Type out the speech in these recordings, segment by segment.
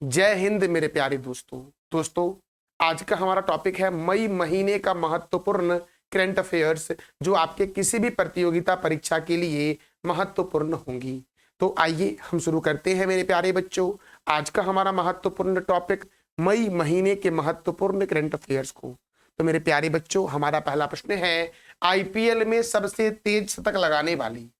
जय हिंद मेरे प्यारे दोस्तों। आज का हमारा टॉपिक है मई महीने का महत्वपूर्ण करंट अफेयर्स जो आपके किसी भी प्रतियोगिता परीक्षा के लिए महत्वपूर्ण होंगी। तो आइए हम शुरू करते हैं मेरे प्यारे बच्चों, आज का हमारा महत्वपूर्ण टॉपिक मई महीने के महत्वपूर्ण करंट अफेयर्स को। तो मेरे प्यारे बच्चों, हमारा पहला प्रश्न है, आईपीएल में सबसे तेज शतक लगाने वाली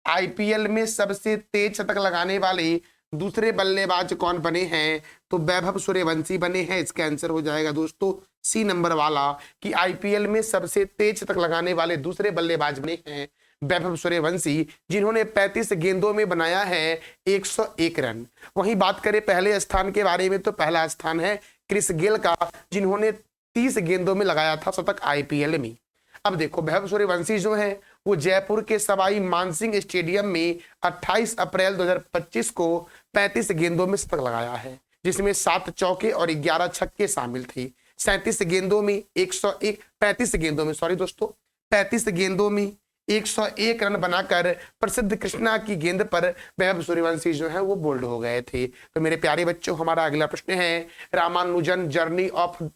आईपीएल में सबसे तेज शतक लगाने वाले दूसरे बल्लेबाज कौन बने हैं? तो वैभव सूर्यवंशी बने हैं। इसका आंसर हो जाएगा दोस्तों सी नंबर वाला, कि आईपीएल में सबसे तेज शतक लगाने वाले दूसरे बल्लेबाज बने हैं वैभव सूर्यवंशी, जिन्होंने 35 गेंदों में बनाया है 101 रन। वहीं बात करें पहले स्थान के बारे में, तो पहला स्थान है क्रिस गेल का, जिन्होंने 30 गेंदों में लगाया था शतक आईपीएल में। अब देखो, वैभव सूर्यवंशी जो है वो जयपुर के सवाई मानसिंह स्टेडियम में 28 अप्रैल 2025 को 35 गेंदों में शतक लगाया है, जिसमें 7 चौके और 11 छक्के शामिल थे। 37 गेंदों में 101 35 गेंदों में 35 गेंदों में 101 रन बनाकर प्रसिद्ध कृष्णा की गेंद पर वैभव सूर्यवंशी जो है वो बोल्ड हो गए थे। तो मेरे प्यारे बच्चों, हमारा अगला प्रश्न है, Ramanujan journey of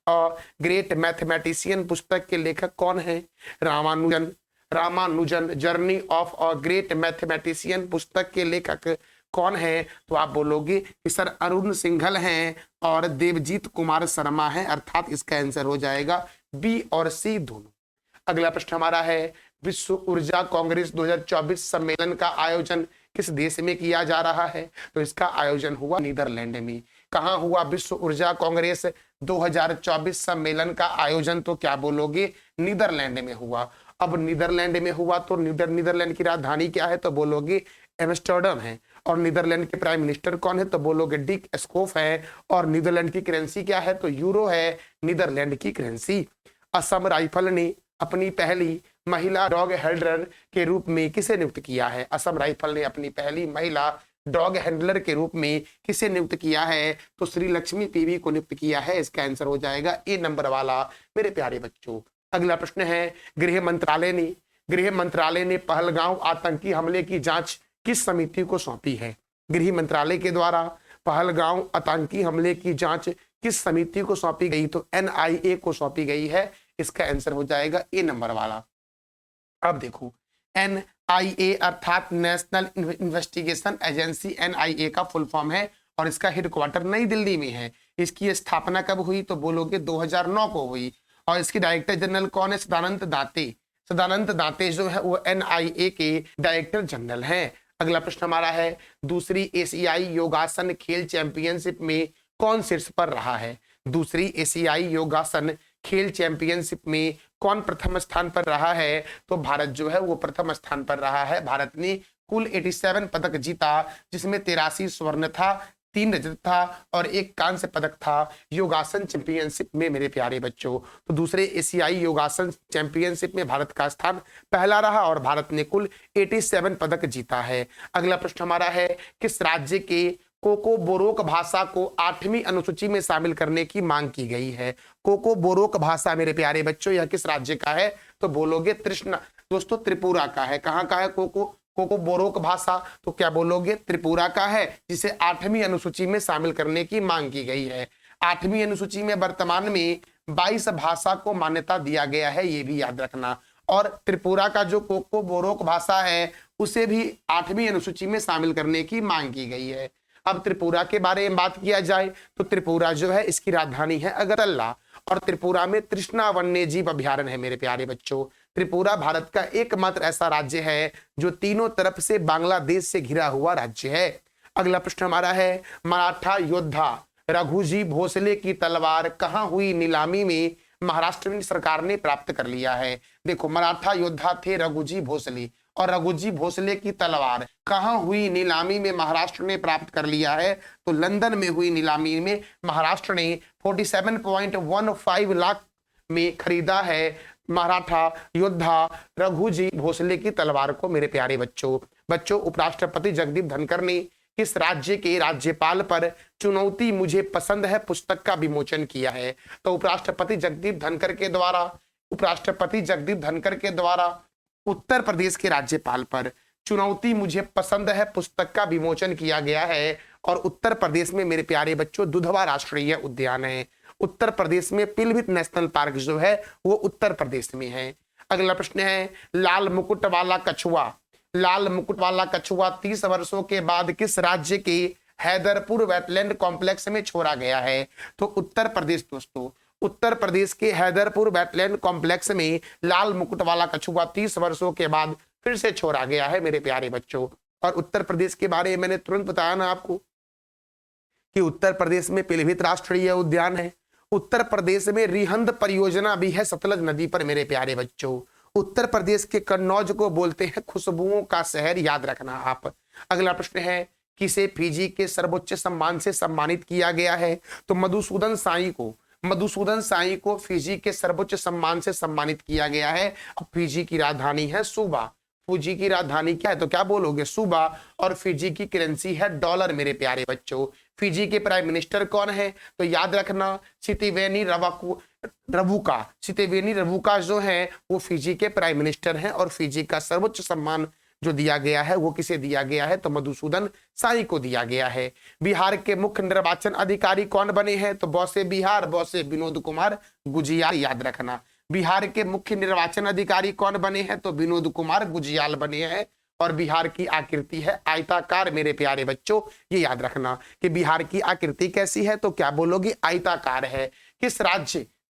great mathematician पुस्तक के लेखक कौन है? Ramanujan journey of a great mathematician पुस्तक के लेखक कौन है? तो आप बोलोगे कि सर अरुण सिंघल हैं और देवजीत कुमार शर्मा हैं, अर्थात इसका आंसर हो जाएगा बी और सी दोनों। अगला प्रश्न हमारा है, विश्व ऊर्जा कांग्रेस 2024 सम्मेलन का आयोजन किस देश में किया जा रहा है? तो इसका आयोजन हुआ नीदरलैंड में। कहां हुआ विश्व ऊर्जा कांग्रेस 2024 सम्मेलन का आयोजन? तो क्या बोलोगे? नीदरलैंड में हुआ। अब नीदरलैंड में हुआ तो नीदरलैंड की राजधानी क्या है? तो बोलोगे एम्स्टर्डम है। और नीदरलैंड के प्राइम मिनिस्टर कौन है? तो बोलोगे डिक स्कोफ है। और नीदरलैंड की करेंसी क्या है? तो यूरो है नीदरलैंड की करेंसी। असम राइफल ने अपनी पहली महिला डॉग हैंडलर के रूप में किसे नियुक्त किया है? असम राइफल ने अपनी पहली महिला डॉग हैंडलर के रूप में किसे नियुक्त किया है? तो श्री लक्ष्मी पीवी को नियुक्त किया है। इसका आंसर हो जाएगा ए नंबर वाला मेरे प्यारे बच्चों। अगला प्रश्न है, गृह मंत्रालय ने पहलगांव आतंकी हमले की जांच किस समिति को सौंपी है? गृह मंत्रालय के द्वारा पहलगांव आतंकी हमले की जांच किस समिति को सौंपी गई? तो एनआईए को सौंपी गई है। इसका आंसर हो जाएगा ए नंबर वाला। अब देखो, एनआईए अर्थात नेशनल इन्वेस्टिगेशन एजेंसी, एनआईए का फुल फॉर्म है और इसका हेडक्वार्टर नई दिल्ली में है। इसकी स्थापना कब हुई? तो बोलोगे 2009 को हुई। और इसके डायरेक्टर जनरल कौन है? सदानंद दाते जो है वो एनआईए के डायरेक्टर जनरल हैं। अगला प्रश्न हमारा है, दूसरी एशियाई योगासन खेल चैंपियनशिप में कौन शीर्ष पर रहा है? दूसरी एशियाई योगासन खेल चैंपियनशिप में कौन प्रथम स्थान पर रहा है? तो भारत जो है वो प्रथम स्थान पर रहा है। भारत ने कुल 87 पदक जीता, जिसमें 83 स्वर्ण था, 3 रजत था और 1 कांस्य पदक था योगासन चैंपियनशिप में मेरे प्यारे बच्चों। तो दूसरे एशियाई योगासन चैंपियनशिप में भारत का स्थान पहला रहा और भारत ने कुल 87 पदक जीता है। अगला प्रश्न हमारा है, किस राज्य के कोको बोरोक भाषा को 8वीं अनुसूची में शामिल करने की मांग की गई है? कोको बोरोक भाषा मेरे प्यारे बच्चों यह किस राज्य का है? तो बोलोगे दोस्तों त्रिपुरा का है। कहाँ का है कोको बोरोक भाषा? तो क्या बोलोगे? त्रिपुरा का है, जिसे 8वीं अनुसूची में शामिल करने की मांग की गई है। 8वीं अनुसूची में वर्तमान में 22 भाषा को मान्यता दिया गया है, ये भी याद रखना। और त्रिपुरा का जो कोको बोरोक भाषा है उसे भी 8वीं अनुसूची में शामिल करने की मांग की गई है। अब त्रिपुरा के बारे में बात किया जाए तो त्रिपुरा जो है इसकी राजधानी है अगरतला और त्रिपुरा में तृष्णा वन्य जीव अभ्यारण्य है मेरे प्यारे बच्चों। त्रिपुरा भारत का एकमात्र ऐसा राज्य है जो तीनों तरफ से बांग्लादेश से घिरा हुआ राज्य है। अगला प्रश्न हमारा है, मराठा योद्धा रघुजी भोसले की तलवार कहाँ हुई नीलामी में महाराष्ट्र सरकार ने प्राप्त कर लिया है? देखो, मराठा योद्धा थे रघुजी भोसले और रघुजी भोसले की तलवार कहां हुई नीलामी में महाराष्ट्र ने प्राप्त कर लिया है? तो लंदन में हुई नीलामी में महाराष्ट्र ने 47.15 लाख में खरीदा है मराठा योद्धा रघुजी भोसले की तलवार को मेरे प्यारे बच्चों। उपराष्ट्रपति जगदीप धनखड़ ने किस राज्य के राज्यपाल पर चुनौती मुझे पसंद है पुस्तक का विमोचन किया है? तो उपराष्ट्रपति जगदीप धनखड़ के द्वारा उत्तर प्रदेश के राज्यपाल पर चुनौती मुझे पसंद है पुस्तक का विमोचन किया गया है और उत्तर प्रदेश में मेरे प्यारे बच्चों दुधवा राष्ट्रीय उद्यान है। उत्तर प्रदेश में पिलभित नेशनल पार्क जो है वो उत्तर प्रदेश में है। अगला प्रश्न है लाल मुकुट वाला कछुआ। लाल मुकुट वाला कछुआ 30 वर्षों के बाद किस राज्य के हैदरपुर वेटलैंड कॉम्प्लेक्स में छोड़ा गया है? तो उत्तर प्रदेश दोस्तों, उत्तर प्रदेश के हैदरपुर वेटलैंड कॉम्प्लेक्स में लाल मुकुट वाला कछुआ 30 वर्षों के बाद फिर से छोड़ा गया है मेरे प्यारे बच्चों। और उत्तर प्रदेश के बारे में मैंने तुरंत बताया ना आपको कि उत्तर प्रदेश में पीलीभीत राष्ट्रीय उद्यान है। उत्तर प्रदेश में रिहंद परियोजना भी है सतलज नदी पर मेरे प्यारे बच्चों। उत्तर प्रदेश के कन्नौज को बोलते हैं खुशबुओं का शहर, याद रखना आप। अगला प्रश्न है किसे फिजी के सर्वोच्च सम्मान से सम्मानित किया गया है? तो मधुसूदन साई को फिजी के सर्वोच्च सम्मान से सम्मानित किया गया है। अब फिजी की राजधानी है सुबा। फिजी की राजधानी क्या है? तो क्या बोलोगे? सुबा। और फिजी की करेंसी है डॉलर मेरे प्यारे बच्चों। फिजी के प्राइम मिनिस्टर कौन है? तो याद रखना सितिवेनी रवुका जो है वो फिजी के प्राइम मिनिस्टर हैं। और फिजी का सर्वोच्च सम्मान जो दिया गया है वो किसे दिया गया है? तो मधुसूदन साई को दिया गया है। बिहार के मुख्य निर्वाचन अधिकारी कौन बने हैं? तो बॉसे बिहार बॉसे विनोद कुमार गुजियाल, याद रखना। बिहार के मुख्य निर्वाचन अधिकारी कौन बने हैं? तो विनोद कुमार गुजियाल बने हैं। और बिहार की आकृति है आयताकार मेरे प्यारे बच्चों, ये याद रखना कि बिहार की आकृति कैसी है? तो क्या बोलोगे? आयताकार है।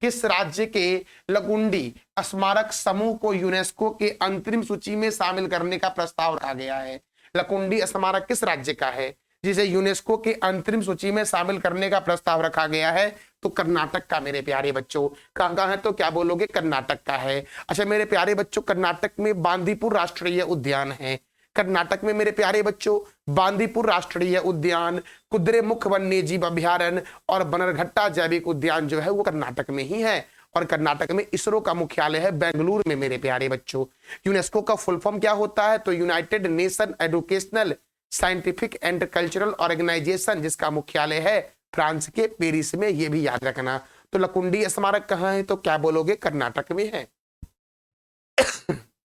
किस राज्य के लकुंडी स्मारक समूह को यूनेस्को के अंतरिम सूची में शामिल करने का प्रस्ताव रखा गया है? लकुंडी स्मारक किस राज्य का है जिसे यूनेस्को के अंतरिम सूची में शामिल करने का प्रस्ताव रखा गया है? तो कर्नाटक का मेरे प्यारे बच्चों। कहाँ है? तो क्या बोलोगे? कर्नाटक का है। अच्छा मेरे प्यारे बच्चों, कर्नाटक में बांदीपुर राष्ट्रीय उद्यान है। कर्नाटक में मेरे प्यारे बच्चों बांदीपुर राष्ट्रीय उद्यान, कुद्रेमुख वन्य जीव अभ्यारण्य और बनरघट्टा जैविक उद्यान जो है वो कर्नाटक में ही है। और कर्नाटक में इसरो का मुख्यालय है बेंगलुरु में मेरे प्यारे बच्चों। यूनेस्को का फुल फॉर्म क्या होता है? तो United Nation Educational Scientific and Cultural Organization, जिसका मुख्यालय है फ्रांस के पेरिस में, ये भी याद रखना। तो लकुंडी स्मारक कहाँ है? तो क्या बोलोगे? कर्नाटक में है।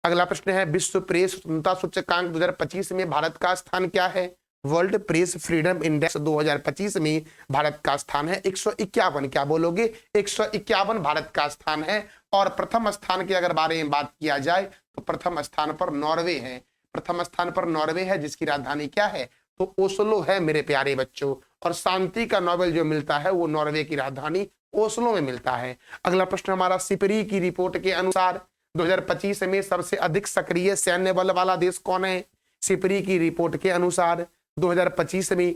अगला प्रश्न है विश्व प्रेस स्वतंत्रता सूचकांक 2025 में भारत का स्थान क्या है? वर्ल्ड प्रेस फ्रीडम इंडेक्स 2025 में भारत का स्थान है 151। क्या बोलोगे? 151 भारत का स्थान है। और प्रथम स्थान के अगर बारे में बात किया जाए तो प्रथम स्थान पर नॉर्वे है। प्रथम स्थान पर नॉर्वे है जिसकी राजधानी क्या है? तो ओस्लो है मेरे प्यारे बच्चों। और शांति का नोबेल जो मिलता है वो नॉर्वे की राजधानी ओस्लो में मिलता है। अगला प्रश्न हमारा सिपरी की रिपोर्ट के अनुसार 2025 में सबसे अधिक सक्रिय सैन्य बल वाला देश कौन है? सिपरी की रिपोर्ट के अनुसार 2025 में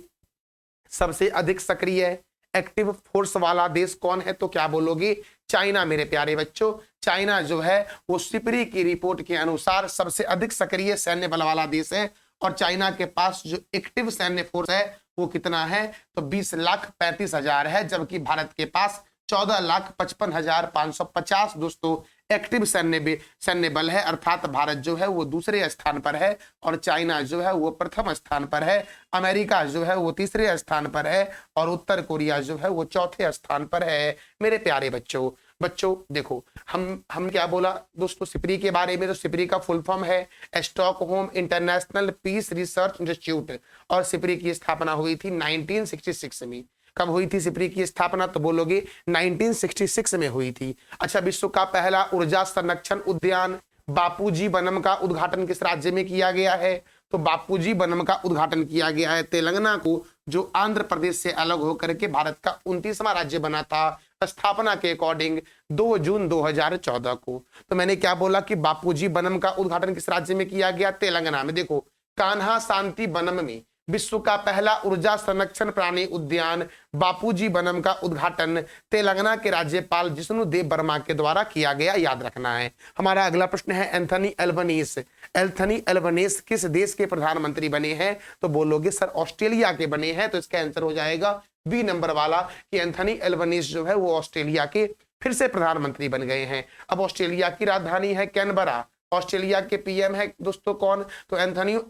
सबसे अधिक सक्रिय एक्टिव फोर्स वाला देश कौन है? तो क्या बोलोगे? चाइना मेरे प्यारे बच्चों। चाइना जो है वो सिपरी की रिपोर्ट के अनुसार सबसे अधिक सक्रिय सैन्य बल वाला देश है। और चाइना के पास जो एक्टिव सैन्य फोर्स है वो कितना है? तो 20,35,000 है। जबकि भारत के पास 14,55,550 दोस्तों एक्टिव सैन्य बल है। अर्थात भारत जो है वो दूसरे स्थान पर है और चाइना जो है वो प्रथम स्थान पर है। अमेरिका जो है वो तीसरे स्थान पर है और उत्तर कोरिया जो है वो चौथे स्थान पर है मेरे प्यारे बच्चों। देखो हम क्या बोला दोस्तों सिपरी के बारे में? तो सिपरी का फुल फॉर्म है Stockholm International Peace Research Institute. और सिपरी की स्थापना हुई थी 1966 में। कब हुई थी सिपरी की स्थापना? तो बोलोगे 1966 में हुई थी। अच्छा विश्व का पहला ऊर्जा संरक्षण उद्यान बापूजी वनम का उद्घाटन किस राज्य में किया गया है? तो बापूजी वनम का उद्घाटन किया गया है तेलंगाना को, जो आंध्र प्रदेश से अलग होकर के भारत का 29वां राज्य बना था स्थापना के अकॉर्डिंग 2 जून 2014 को। तो मैंने क्या बोला कि बापूजी वनम का उद्घाटन किस राज्य में किया गया? तेलंगाना में। देखो कान्हा शांति वनम में विश्व का पहला ऊर्जा संरक्षण प्राणी उद्यान बापूजी वनम का उद्घाटन तेलंगाना के राज्यपाल जिष्णुदेव वर्मा के द्वारा किया गया, याद रखना है। हमारा अगला प्रश्न है एंथनी एल्बनीज किस देश के प्रधानमंत्री बने हैं? तो बोलोगे सर ऑस्ट्रेलिया के बने हैं। तो इसका आंसर हो जाएगा बी नंबर वाला कि एंथनी एल्बनीज जो है वो ऑस्ट्रेलिया के फिर से प्रधानमंत्री बन गए हैं। अब ऑस्ट्रेलिया की राजधानी है कैनबरा। ऑस्ट्रेलिया के पीएम है दोस्तों कौन, तो एंटोनियो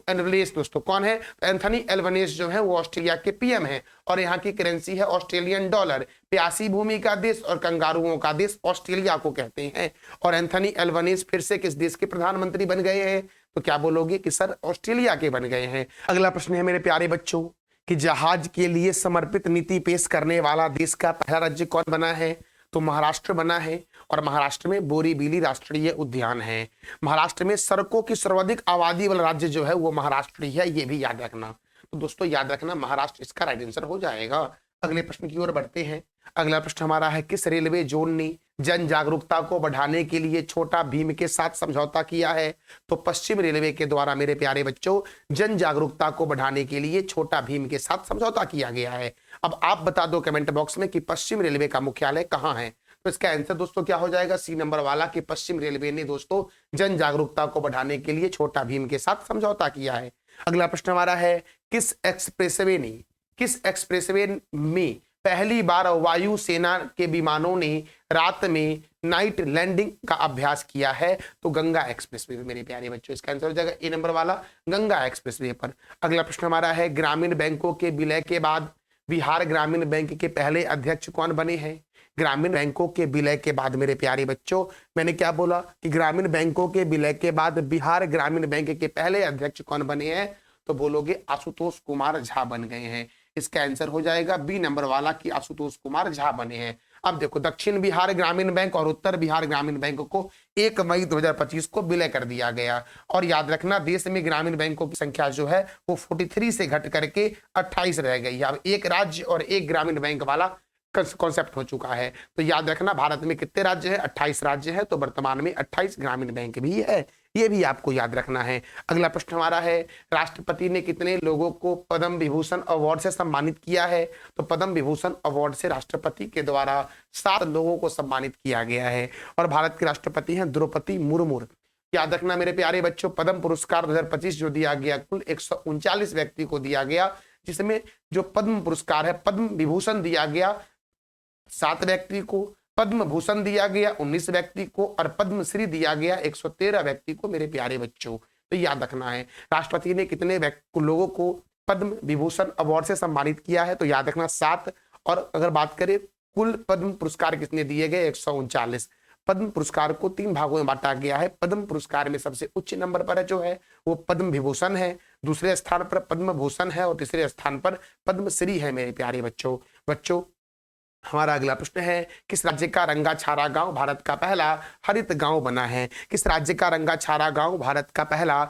एल्बनीज़ दोस्तों कौन है, तो एंथनी एल्बनीज़ जो है वो ऑस्ट्रेलिया के पीएम है और यहाँ की करेंसी है ऑस्ट्रेलियन डॉलर। प्यासी भूमि का देश और कंगारुओं का देश ऑस्ट्रेलिया को कहते हैं। और एंथनी एल्बनीज़ फिर से किस देश के प्रधानमंत्री बन गए हैं, तो क्या बोलोगे कि सर ऑस्ट्रेलिया के बन गए हैं। अगला प्रश्न है मेरे प्यारे बच्चों कि जहाज के लिए समर्पित नीति पेश करने वाला देश का पहला राज्य कौन बना है, तो महाराष्ट्र बना है और महाराष्ट्र में बोरीबिली राष्ट्रीय उद्यान है। महाराष्ट्र में सड़कों की सर्वाधिक आबादी वाला राज्य जो है वो महाराष्ट्र ही है, ये भी याद रखना। तो दोस्तों याद रखना महाराष्ट्र इसका राइट आंसर हो जाएगा। अगले प्रश्न की ओर बढ़ते हैं। अगला प्रश्न हमारा है किस रेलवे जोन ने जन जागरूकता को बढ़ाने के लिए छोटा भीम के साथ समझौता किया है, तो पश्चिम रेलवे के द्वारा मेरे प्यारे बच्चों जन जागरूकता को बढ़ाने के लिए छोटा भीम के साथ समझौता किया गया है। अब आप बता दो कमेंट बॉक्स में कि पश्चिम रेलवे का मुख्यालय कहाँ है। तो इसका आंसर दोस्तों क्या हो जाएगा, सी नंबर वाला कि पश्चिम रेलवे ने दोस्तों जन जागरूकता को बढ़ाने के लिए छोटा भीम के साथ समझौता किया है। अगला प्रश्न हमारा है किस एक्सप्रेसवे में पहली बार वायुसेना के विमानों ने रात में नाइट लैंडिंग का अभ्यास किया है, तो गंगा एक्सप्रेसवे पे मेरे प्यारे बच्चों। इसका आंसर हो जाएगा ए नंबर वाला गंगा एक्सप्रेसवे पर। अगला प्रश्न हमारा है ग्रामीण बैंकों के विलय के बाद बिहार ग्रामीण बैंक के पहले अध्यक्ष कौन बने हैं। ग्रामीण बैंकों के विलय के बाद मेरे प्यारे बच्चों मैंने क्या बोला कि ग्रामीण बैंकों के विलय के बाद बिहार ग्रामीण बैंक के पहले अध्यक्ष कौन बने हैं, तो बोलोगे आशुतोष कुमार झा बन गए हैं। इसका आंसर हो जाएगा बी नंबर वाला कि आशुतोष कुमार झा बने हैं। अब देखो दक्षिण बिहार ग्रामीण बैंक और उत्तर बिहार ग्रामीण बैंक को 1 मई 2025 को विलय कर दिया गया। और याद रखना देश में ग्रामीण बैंकों की संख्या जो है वो 43 से घट करके 28 रह गई है। अब एक राज्य और एक ग्रामीण बैंक वाला कॉन्सेप्ट हो चुका है। तो याद रखना भारत में कितने राज्य हैं, 28 राज्य हैं, तो वर्तमान में 28 ग्रामीण बैंक भी है, ये भी आपको याद रखना है। अगला प्रश्न हमारा है राष्ट्रपति ने कितने लोगों को पद्म विभूषण अवार्ड से सम्मानित किया है, तो पद्म विभूषण अवार्ड से राष्ट्रपति के द्वारा 7 लोगों को सम्मानित किया गया है और भारत के राष्ट्रपति हैं द्रौपदी मुर्मू। याद रखना मेरे प्यारे बच्चों पद्म पुरस्कार 2025 जो दिया गया कुल 139 व्यक्ति को दिया गया, जिसमें जो पद्म पुरस्कार है पद्म विभूषण दिया गया 7 व्यक्ति को, पद्म भूषण दिया गया 19 व्यक्ति को और पद्मश्री दिया गया 113 व्यक्ति को मेरे प्यारे बच्चों। तो याद रखना है राष्ट्रपति ने कितने लोगों को पद्म विभूषण अवार्ड से सम्मानित किया है, तो याद रखना 7। और अगर बात करें कुल पद्म पुरस्कार कितने दिए गए 139। पद्म पुरस्कार को 3 भागों में बांटा गया है। पद्म पुरस्कार में सबसे उच्च नंबर पर है जो है वो पद्म विभूषण है, दूसरे स्थान पर पद्म भूषण है और तीसरे स्थान पर पद्मश्री है मेरे प्यारे बच्चों। हमारा अगला प्रश्न है किस राज्य का रंगाछारा गांव भारत का पहला हरित गांव बना है। किस राज्य का रंगाछारा गांव भारत का पहला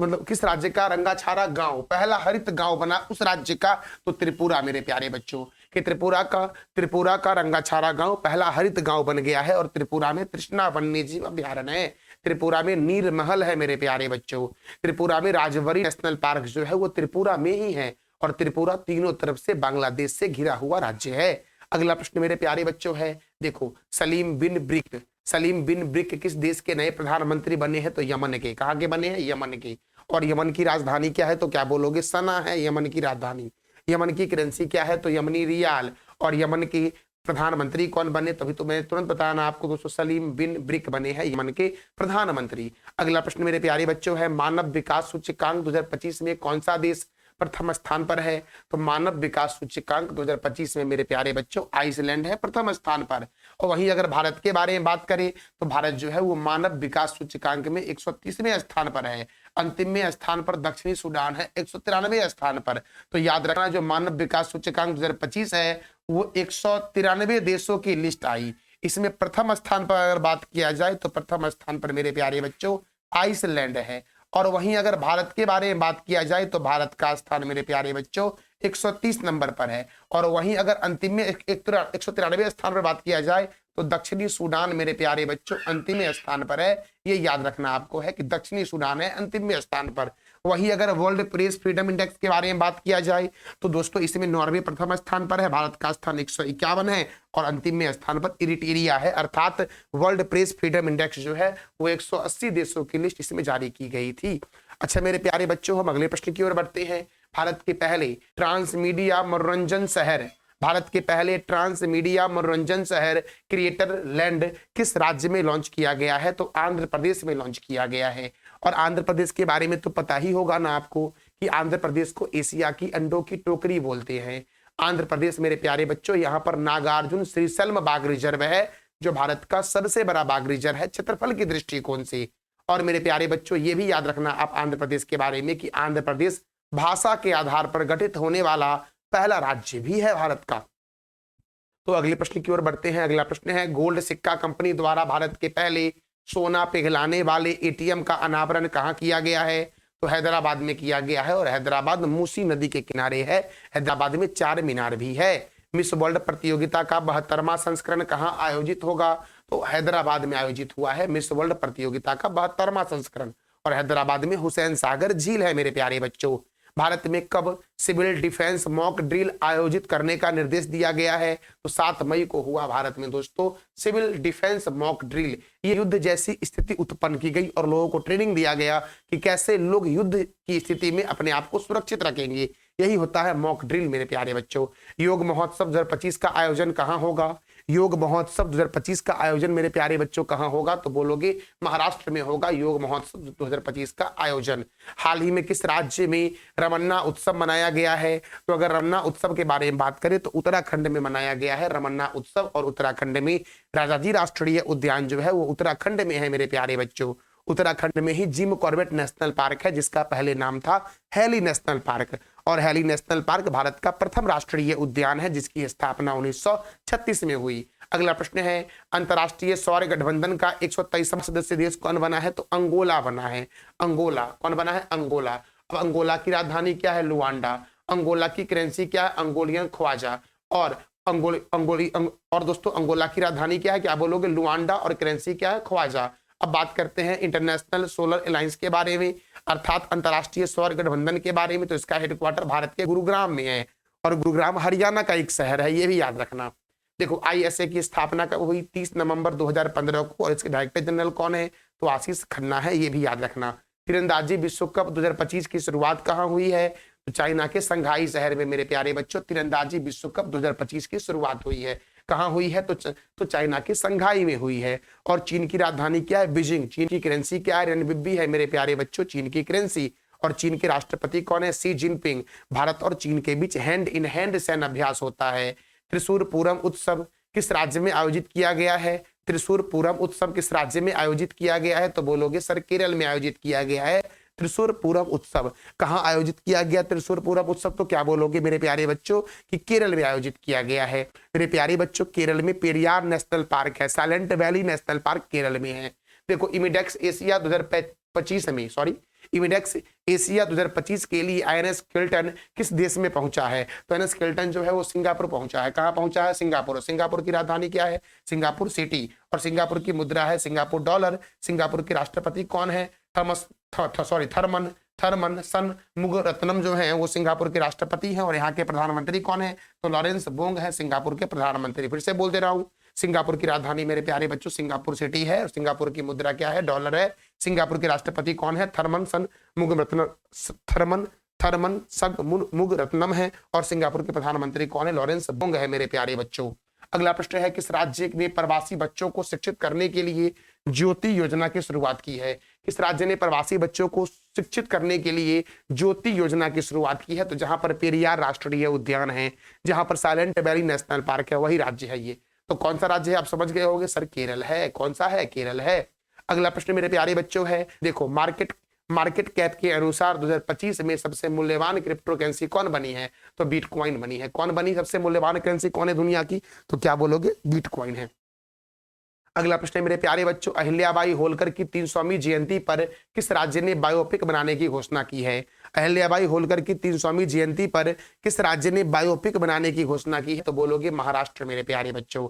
किस राज्य का रंगाछारा गांव पहला हरित गांव बना उस राज्य का, तो त्रिपुरा मेरे प्यारे बच्चों कि त्रिपुरा का रंगाछारा गांव पहला हरित गांव बन गया है और त्रिपुरा में तृष्णा वन्यजीव अभ्यारण्य है, त्रिपुरा में नीर महल है मेरे प्यारे बच्चों, त्रिपुरा में राजवरी नेशनल पार्क जो है वो त्रिपुरा में ही है और त्रिपुरा तीनों तरफ से बांग्लादेश से घिरा हुआ राज्य है। अगला प्रश्न मेरे प्यारे बच्चों है देखो सलीम बिन ब्रिक किस देश के नए प्रधानमंत्री बने हैं, तो यमन के। कहाँ के बने हैं, यमन के। और यमन की राजधानी क्या है, तो क्या बोलोगे सना है यमन की राजधानी। यमन की करेंसी क्या है, तो यमनी रियाल। और यमन की प्रधानमंत्री कौन बने, तभी तो मैं तुरंत बताना आपको दोस्तों सलीम बिन ब्रिक बने हैं यमन के प्रधानमंत्री। अगला प्रश्न मेरे प्यारे बच्चों है मानव विकास सूचकांक 2025 में कौन सा देश प्रथम स्थान पर है, तो मानव विकास सूचकांक 2025 में मेरे प्यारे बच्चों आइसलैंड है प्रथम स्थान पर। और वहीं अगर भारत के बारे में बात करें तो भारत जो है वो मानव विकास सूचकांक में 130वें स्थान पर है। अंतिमवें स्थान पर दक्षिणी सूडान है 193वें स्थान पर। तो याद रखना जो मानव विकास सूचकांक 2025 है वो 193 देशों की लिस्ट आई, इसमें प्रथम स्थान पर अगर बात किया जाए तो प्रथम स्थान पर मेरे प्यारे बच्चों आइसलैंड है। और वहीं अगर भारत के बारे में बात किया जाए तो भारत का स्थान मेरे प्यारे बच्चों 130 नंबर पर है। और वहीं अगर अंतिम में 193 स्थान पर बात किया जाए तो दक्षिणी सूडान मेरे प्यारे बच्चों अंतिम स्थान पर है। ये याद रखना आपको है कि दक्षिणी सूडान है अंतिम स्थान पर। वहीं अगर वर्ल्ड प्रेस फ्रीडम इंडेक्स के बारे में बात किया जाए तो दोस्तों इसमें नॉर्वे प्रथम स्थान पर है, भारत का स्थान 151 है और अंतिम स्थान पर इरिट्रिया है। अर्थात वर्ल्ड प्रेस फ्रीडम इंडेक्स जो है वो 180 देशों की लिस्ट इसमें जारी की गई थी। अच्छा मेरे प्यारे बच्चों हम अगले प्रश्न की ओर बढ़ते हैं। भारत के पहले ट्रांसमीडिया मनोरंजन शहर भारत के पहले ट्रांस मीडिया मनोरंजन शहर क्रिएटर लैंड किस राज्य में लॉन्च किया गया है? तो आंध्र प्रदेश में लॉन्च किया गया है। और आंध्र प्रदेश के बारे में तो पता ही होगा ना आपको कि आंध्र प्रदेश को एशिया की अंडों की टोकरी बोलते हैं। आंध्र प्रदेश मेरे प्यारे बच्चों, यहाँ पर नागार्जुन श्रीशैल्म बाघ रिजर्व है, जो भारत का सबसे बड़ा बाघ रिजर्व है क्षेत्रफल की दृष्टिकोण से। और मेरे प्यारे बच्चों, ये भी याद रखना आप आंध्र प्रदेश के बारे में कि आंध्र प्रदेश भाषा के आधार पर गठित होने वाला पहला राज्य भी है भारत का। तो अगले प्रश्न की ओर बढ़ते हैं। अगला प्रश्न है, गोल्ड सिक्का कंपनी द्वारा भारत के पहले सोना पिघलाने वाले एटीएम का अनावरण कहाँ किया गया है? तो हैदराबाद में किया गया है, और हैदराबाद मूसी नदी के किनारे है। हैदराबाद में 4 मीनार भी है। मिस वर्ल्ड प्रतियोगिता का 72वां संस्करण कहाँ आयोजित होगा? तो हैदराबाद में आयोजित हुआ है मिस वर्ल्ड प्रतियोगिता का 72वां संस्करण, और हैदराबाद में हुसैन सागर झील है मेरे प्यारे बच्चों। भारत में कब सिविल डिफेंस मॉक ड्रिल आयोजित करने का निर्देश दिया गया है? तो 7 मई को हुआ भारत में दोस्तों सिविल डिफेंस मॉक ड्रिल। ये युद्ध जैसी स्थिति उत्पन्न की गई और लोगों को ट्रेनिंग दिया गया कि कैसे लोग युद्ध की स्थिति में अपने आप को सुरक्षित रखेंगे। यही होता है मॉक ड्रिल मेरे प्यारे बच्चों। योग महोत्सव 2025 का आयोजन कहाँ होगा? योग महोत्सव 2025 का आयोजन मेरे प्यारे बच्चों कहाँ होगा? तो बोलोगे महाराष्ट्र में होगा योग महोत्सव 2025 का आयोजन। हाल ही में किस राज्य में रमन्ना उत्सव मनाया गया है? तो अगर रमन्ना उत्सव के बारे में बात करें तो उत्तराखंड में मनाया गया है रमन्ना उत्सव, और उत्तराखंड में राजाजी राष्ट्रीय उद्यान जो है वो उत्तराखंड में है मेरे प्यारे बच्चों। उत्तराखंड में ही जिम कॉर्बेट नेशनल पार्क है, जिसका पहले नाम था हैली नेशनल पार्क, और हैली नेशनल पार्क भारत का प्रथम राष्ट्रीय उद्यान है जिसकी स्थापना 1936 में हुई। अगला प्रश्न है, अंतरराष्ट्रीय सौर गठबंधन का 123वां सदस्य देश कौन बना है? तो अंगोला बना है। अंगोला कौन बना है? अंगोला। अब अंगोला की राजधानी क्या है? लुआंडा। अंगोला की करेंसी क्या है? अंगोलियन ख्वाजा। और और दोस्तों अंगोला की राजधानी क्या है? क्या बोलोगे? लुआंडा। और करेंसी क्या है? ख्वाजा। अब बात करते हैं इंटरनेशनल सोलर अलायंस के बारे में, अर्थात अंतरराष्ट्रीय सौर गठबंधन के बारे में। तो इसका हेडक्वार्टर भारत के गुरुग्राम में है, और गुरुग्राम हरियाणा का एक शहर है, ये भी याद रखना। देखो आईएसए की स्थापना कब हुई? 30 नवंबर 2015 को, और इसके डायरेक्टर जनरल कौन है? तो आशीष खन्ना है, ये भी याद रखना। तीरंदाजी विश्व कप 2025 की शुरुआत कहाँ हुई है? तो चाइना के संघाई शहर में मेरे प्यारे बच्चों तीरंदाजी विश्व कप 2025 की शुरुआत हुई है। कहाँ हुई है? तो चाइना के संघाई में हुई है। और चीन की राजधानी क्या है? बीजिंग। चीन की करेंसी क्या है? रेनबिब्बी है मेरे प्यारे बच्चों, चीन की करेंसी। और चीन के राष्ट्रपति कौन है? Xi Jinping. भारत और चीन के बीच हैंड इन हैंड सैन्य अभ्यास होता है। त्रिशूर पूरम उत्सव किस राज्य में आयोजित किया गया है? त्रिशूर पूरम उत्सव किस राज्य में आयोजित किया गया है? तो बोलोगे सर केरल में आयोजित किया गया है त्रिशूर पूरम उत्सव। कहाँ आयोजित किया गया त्रिशूर पूरम उत्सव? तो क्या बोलोगे मेरे प्यारे बच्चों कि केरल में आयोजित किया गया है। मेरे प्यारे बच्चों केरल में पेरियार नेशनल पार्क है, silent valley national park Kerala में है। देखो इमिडेक्स एशिया 2025 में इमिडेक्स एशिया 2025 के लिए आईएनएस किल्टन किस देश में पहुंचा है? तो आईएनएस किल्टन जो है वो सिंगापुर पहुंचा है। कहाँ पहुंचा है? सिंगापुर। सिंगापुर की राजधानी क्या है? Singapore city. और सिंगापुर की मुद्रा है सिंगापुर डॉलर। सिंगापुर के राष्ट्रपति कौन है? थर्मन सन मुगरत्नम जो है वो सिंगापुर के राष्ट्रपति हैं। और यहाँ के प्रधानमंत्री कौन है? तो लॉरेंस बोंग है सिंगापुर के प्रधानमंत्री। फिर से बोल दे रहा हूँ, सिंगापुर की राजधानी मेरे प्यारे बच्चों सिंगापुर सिटी है, और सिंगापुर की मुद्रा क्या है? डॉलर है। सिंगापुर के राष्ट्रपति कौन है? थर्मन सग मुगरत्नम है। और सिंगापुर के प्रधानमंत्री कौन है? लॉरेंस बोंग है मेरे प्यारे बच्चों। अगला प्रश्न है, किस राज्य ने प्रवासी बच्चों को शिक्षित करने के लिए ज्योति योजना की शुरुआत की है? किस राज्य ने प्रवासी बच्चों को शिक्षित करने के लिए ज्योति योजना की शुरुआत की है? तो जहां पर पेरियार राष्ट्रीय उद्यान है, जहां पर साइलेंट वैली नेशनल पार्क है, वही राज्य है ये। तो कौन सा राज्य है? आप समझ गए होंगे सर केरल है। कौन सा है? केरल है। अगला प्रश्न मेरे प्यारे बच्चों है, देखो मार्केट कैप के अनुसार 2025 में सबसे मूल्यवान क्रिप्टो करेंसी कौन बनी है? तो बिटकॉइन बनी है। कौन बनी? सबसे मूल्यवान करेंसी कौन है दुनिया की? तो क्या बोलोगे? बिटकॉइन है। अगला प्रश्न मेरे प्यारे बच्चों, अहिल्याबाई होलकर की 300वीं जयंती पर किस राज्य ने बायोपिक बनाने की घोषणा की है? अहिल्याबाई होलकर की 300वीं जयंती पर किस राज्य ने बायोपिक बनाने की घोषणा की है? तो बोलोगे महाराष्ट्र मेरे प्यारे बच्चों।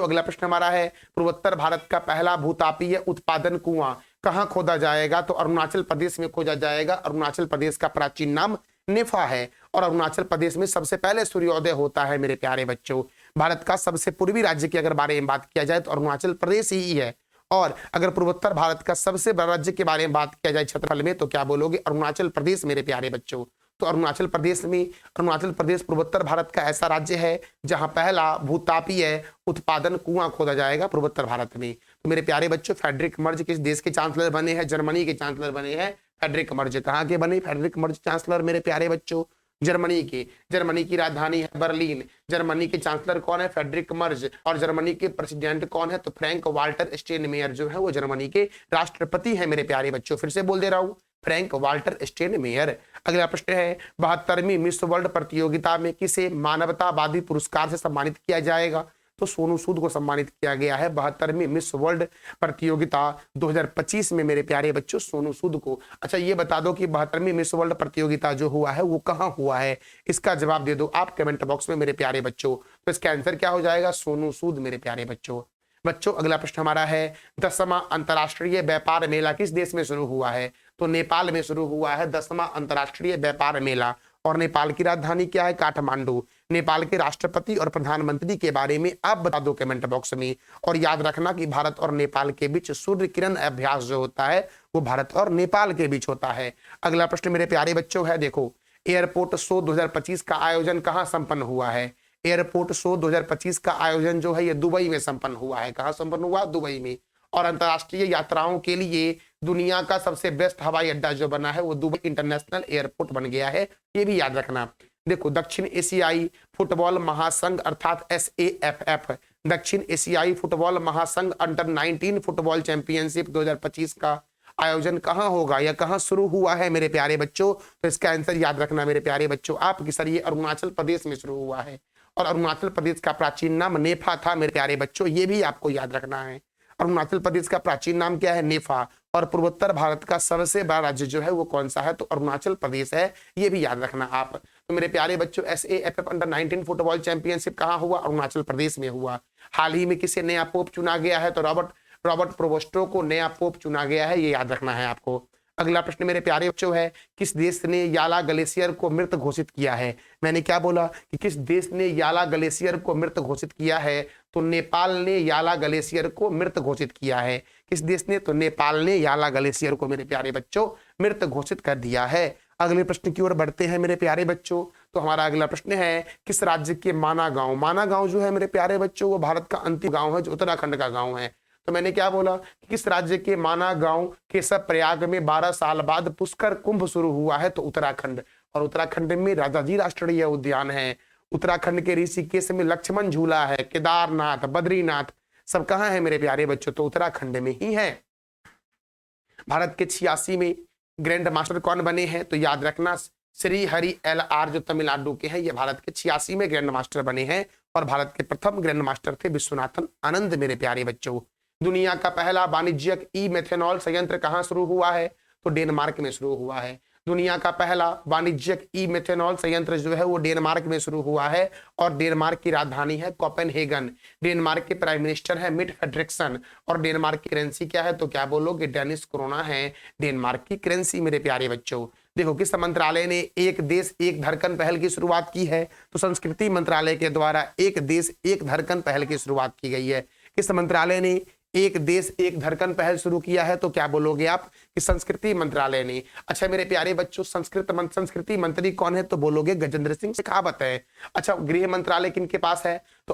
अगला प्रश्न हमारा है, पूर्वोत्तर भारत का पहला भूतापीय उत्पादन कुआं कहाँ खोदा जाएगा? तो अरुणाचल प्रदेश में खोदा जाएगा। अरुणाचल प्रदेश का प्राचीन नाम नेफा है, और अरुणाचल प्रदेश में सबसे पहले सूर्योदय होता है मेरे प्यारे बच्चों। भारत का सबसे पूर्वी राज्य की अगर बारे में बात किया जाए तो अरुणाचल प्रदेश ही है। और अगर पूर्वोत्तर भारत का सबसे बड़ा राज्य के बारे में बात किया जाए क्षेत्रफल में, तो क्या बोलोगे? अरुणाचल प्रदेश मेरे प्यारे बच्चों। तो अरुणाचल प्रदेश पूर्वोत्तर भारत का ऐसा राज्य है जहां पहला भूतापीय उत्पादन कुआं खोदा जाएगा पूर्वोत्तर भारत में। तो मेरे प्यारे बच्चों, फ्रेडरिक मर्ज किस देश के चांसलर बने हैं? जर्मनी के चांसलर बने हैं फ्रेडरिक मर्ज। कहाँ के बने फ्रेडरिक मर्ज चांसलर मेरे प्यारे बच्चों? जर्मनी के। जर्मनी की राजधानी है बर्लिन। जर्मनी के चांसलर कौन है? Friedrich Merz. और जर्मनी के प्रेसिडेंट कौन है? तो फ्रैंक वाल्टर स्टेनमेयर जो है वो जर्मनी के राष्ट्रपति है मेरे प्यारे बच्चों। फिर से बोल दे रहा हूं, फ्रैंक वाल्टर स्टेनमेयर। अगला प्रश्न है, 72वीं मिस वर्ल्ड प्रतियोगिता में किसे मानवतावादी पुरस्कार से सम्मानित किया जाएगा? तो सोनू सूद को सम्मानित किया गया है 72वीं मिस वर्ल्ड प्रतियोगिता 2025 में मेरे प्यारे बच्चों, सोनू सूद को। अच्छा ये बता दो कि 72वीं मिस वर्ल्ड प्रतियोगिता जो हुआ है वो कहाँ हुआ है? इसका जवाब दे दो आप कमेंट बॉक्स में मेरे प्यारे बच्चों। तो इसका आंसर क्या हो जाएगा? सोनू सूद मेरे प्यारे बच्चों। अगला प्रश्न हमारा है, 10वां अंतरराष्ट्रीय व्यापार मेला किस देश में शुरू हुआ है? तो नेपाल में शुरू हुआ है 10वां अंतरराष्ट्रीय व्यापार मेला। और नेपाल की राजधानी क्या है? काठमांडू। नेपाल के राष्ट्रपति और प्रधानमंत्री के बारे में आप बता दो कमेंट बॉक्स में। और याद रखना कि भारत और नेपाल के बीच सूर्य किरण अभ्यास जो होता है वो भारत और नेपाल के बीच होता है। अगला प्रश्न मेरे प्यारे बच्चों है, देखो, एयरपोर्ट शो 2025 का आयोजन कहाँ संपन्न हुआ है? एयरपोर्ट शो 2025 का आयोजन जो है ये दुबई में संपन्न हुआ है। कहाँ संपन्न हुआ? दुबई में। और अंतरराष्ट्रीय यात्राओं के लिए दुनिया का सबसे बेस्ट हवाई अड्डा जो बना है वो दुबई इंटरनेशनल एयरपोर्ट बन गया है, ये भी याद रखना। देखो, दक्षिण एशियाई फुटबॉल महासंघ अर्थात SAFF, दक्षिण एशियाई फुटबॉल महासंघ अंडर 19 फुटबॉल चैंपियनशिप 2025 का आयोजन कहाँ होगा या कहाँ शुरू हुआ है मेरे प्यारे बच्चों? तो इसका आंसर याद रखना मेरे प्यारे बच्चों आपकी सर, ये अरुणाचल प्रदेश में शुरू हुआ है। और अरुणाचल प्रदेश का प्राचीन नाम नेफा था मेरे प्यारे बच्चों, ये भी आपको याद रखना है। अरुणाचल प्रदेश का प्राचीन नाम क्या है? नेफा। और पूर्वोत्तर भारत का सबसे बड़ा राज्य जो है वो कौन सा है? तो अरुणाचल प्रदेश है, ये भी याद रखना आप। तो मेरे प्यारे बच्चों, SAFF अंडर 19 फुटबॉल चैंपियनशिप कहाँ हुआ? अरुणाचल प्रदेश में हुआ। हाल ही में किसे नया पोप चुना गया है? तो रॉबर्ट प्रोवोस्टो को नया पोप चुना गया है, ये याद रखना है आपको। अगला प्रश्न मेरे प्यारे बच्चों है, किस देश ने याला ग्लेशियर को मृत घोषित किया है? मैंने क्या बोला कि किस देश ने याला ग्लेशियर को मृत घोषित किया है? तो नेपाल ने याला ग्लेशियर को मृत घोषित किया है। किस देश ने? तो नेपाल ने याला ग्लेशियर को मेरे प्यारे बच्चों मृत घोषित कर दिया है। अगले प्रश्न की ओर बढ़ते हैं मेरे प्यारे बच्चों। तो हमारा अगला प्रश्न है, किस राज्य के माना गांव जो है मेरे प्यारे बच्चों वो भारत का अंतिम गांव है जो उत्तराखंड का गांव है। तो मैंने क्या बोला कि किस राज्य के माना गांव केशव प्रयाग में 12 साल बाद पुष्कर कुंभ शुरू हुआ है? तो उत्तराखंड। और उत्तराखंड में राजाजी राष्ट्रीय उद्यान है। उत्तराखंड के ऋषिकेश में लक्ष्मण झूला है। केदारनाथ, बद्रीनाथ सब कहाँ है मेरे प्यारे बच्चों? तो उत्तराखंड में ही है। भारत के 86 में ग्रैंड मास्टर कौन बने हैं? तो याद रखना श्री हरि LR जो तमिलनाडु के हैं, ये भारत के 86 में ग्रैंड मास्टर बने हैं। और भारत के प्रथम ग्रैंड मास्टर थे विश्वनाथन आनंद मेरे प्यारे बच्चों। दुनिया का पहला वाणिज्यिक ई-मेथेनॉल संयंत्र कहाँ शुरू हुआ है? तो डेनमार्क में शुरू हुआ है। दुनिया का पहला वाणिज्यिक ई-मेथेनॉल संयंत्र जो है वो डेनमार्क में शुरू हुआ है। और डेनमार्क की राजधानी है कोपेनहेगन। डेनमार्क के प्राइम मिनिस्टर है मिट फेडरिक्सन। और डेनमार्क की करेंसी क्या है? तो क्या बोलोगे? डेनिश क्रोना है डेनमार्क की करेंसी मेरे प्यारे बच्चों। देखो, किस मंत्रालय ने एक देश एक धड़कन पहल की शुरुआत की है? तो संस्कृति मंत्रालय के द्वारा एक देश एक धड़कन पहल की शुरुआत की गई है। किस मंत्रालय ने एक देश एक धड़कन पहल शुरू किया है? तो क्या बोलोगे आप कि संस्कृति मंत्रालय ने। अच्छा मेरे प्यारे बच्चों, संस्कृति मंत्री कौन है? तो बोलोगे गजेंद्र सिंह शेखावत है। अच्छा, गृह मंत्रालय किनके पास है? तो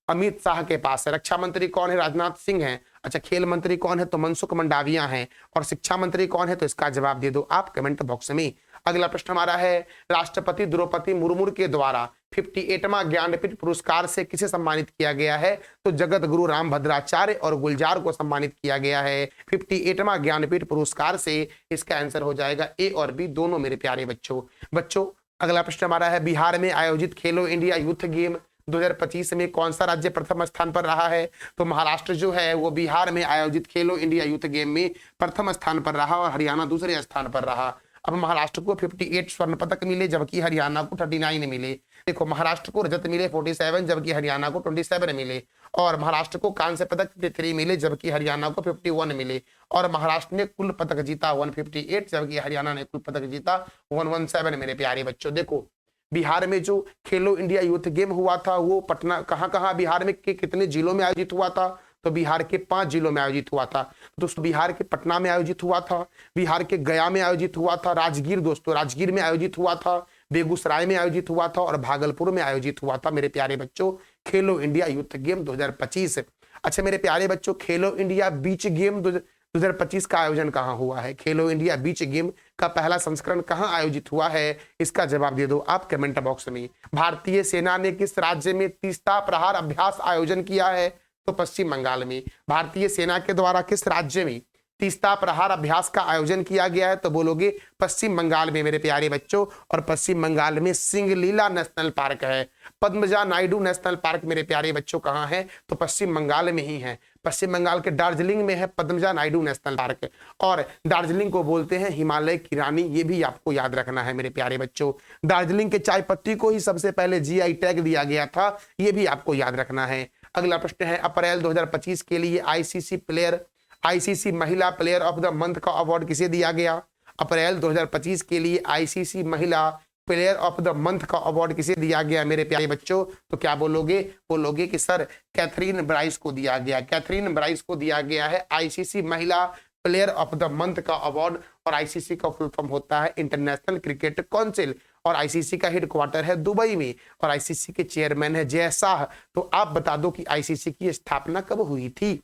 अमित शाह के पास है। रक्षा मंत्री कौन है? राजनाथ सिंह है। अच्छा, खेल मंत्री कौन है? तो मनसुख मंडाविया हैं। और शिक्षा मंत्री कौन है? तो इसका जवाब दे दो आप कमेंट बॉक्स में। अगला प्रश्न हमारा है, राष्ट्रपति द्रौपदी मुर्मू के द्वारा 58वां ज्ञानपीठ पुरस्कार से किसे सम्मानित किया गया है? तो जगत गुरु रामभद्राचार्य और गुलजार को सम्मानित किया गया है 58वां ज्ञानपीठ पुरस्कार से। इसका आंसर हो जाएगा A और B दोनों मेरे प्यारे बच्चों। अगला प्रश्न हमारा है, बिहार में आयोजित खेलो इंडिया यूथ गेम 2025 में कौन सा राज्य प्रथम स्थान पर रहा है? तो महाराष्ट्र जो है वो बिहार में आयोजित खेलो इंडिया यूथ गेम में प्रथम स्थान पर रहा और हरियाणा दूसरे स्थान पर रहा। अब महाराष्ट्र को 58 स्वर्ण पदक मिले जबकि हरियाणा को 39 मिले। देखो, महाराष्ट्र को रजत मिले 47 जबकि हरियाणा को 27 मिले। और महाराष्ट्र को कांस्य पदक 53 मिले जबकि हरियाणा को 51 मिले। और महाराष्ट्र ने कुल पदक जीता 158 जबकि हरियाणा ने कुल पदक जीता 117 मेरे प्यारे बच्चों। देखो, बिहार में जो खेलो इंडिया यूथ गेम हुआ था वो पटना कहाँ बिहार में के कितने जिलों में आयोजित हुआ था? तो बिहार के 5 जिलों में आयोजित हुआ था। दोस्तों, बिहार के पटना में आयोजित हुआ था, बिहार के गया में आयोजित हुआ था, राजगीर में आयोजित हुआ था, बेगूसराय में आयोजित हुआ था और भागलपुर में आयोजित हुआ था मेरे प्यारे बच्चों खेलो इंडिया यूथ गेम 2025। अच्छा मेरे प्यारे बच्चों, खेलो इंडिया बीच गेम 2025 का आयोजन कहाँ हुआ है? खेलो इंडिया बीच गेम का पहला संस्करण कहाँ आयोजित हुआ है? इसका जवाब दे दो आप कमेंट बॉक्स में। भारतीय सेना ने किस राज्य में तीस्ता प्रहार अभ्यास आयोजन किया है? तो पश्चिम बंगाल में। भारतीय सेना के द्वारा किस राज्य में तीस्ता प्रहार अभ्यास का आयोजन किया गया है? तो बोलोगे पश्चिम बंगाल में मेरे प्यारे बच्चों, और पश्चिम बंगाल में सिंगलीला नेशनल पार्क है। पद्मजा नायडू नेशनल पार्क मेरे प्यारे बच्चों कहाँ है? तो पश्चिम बंगाल में ही है। पश्चिम बंगाल के दार्जिलिंग में है पद्मजा नायडू नेशनल पार्क, और दार्जिलिंग को बोलते हैं हिमालय की रानी, ये भी आपको याद रखना है मेरे प्यारे बच्चों। दार्जिलिंग के चाय पत्ती को ही सबसे पहले जीआई टैग दिया गया था, ये भी आपको याद रखना है। अगला प्रश्न है, अप्रैल 2025 के लिए आईसीसी महिला प्लेयर ऑफ द मंथ का अवार्ड किसे दिया गया? अप्रैल 2025 के लिए आईसीसी महिला प्लेयर ऑफ द मंथ का अवार्ड किसे दिया गया मेरे प्यारे बच्चों? तो क्या बोलोगे? बोलोगे कि सर कैथरीन ब्राइस को दिया गया। कैथरीन ब्राइस को दिया गया है आईसीसी महिला प्लेयर ऑफ द मंथ का अवार्ड, और आईसीसी का फुल फॉर्म होता है इंटरनेशनल क्रिकेट काउंसिल, और आईसीसी का हेडक्वार्टर है दुबई में, और आईसीसी के चेयरमैन है जय शाह। तो आप बता दो कि आईसीसी की स्थापना कब हुई थी?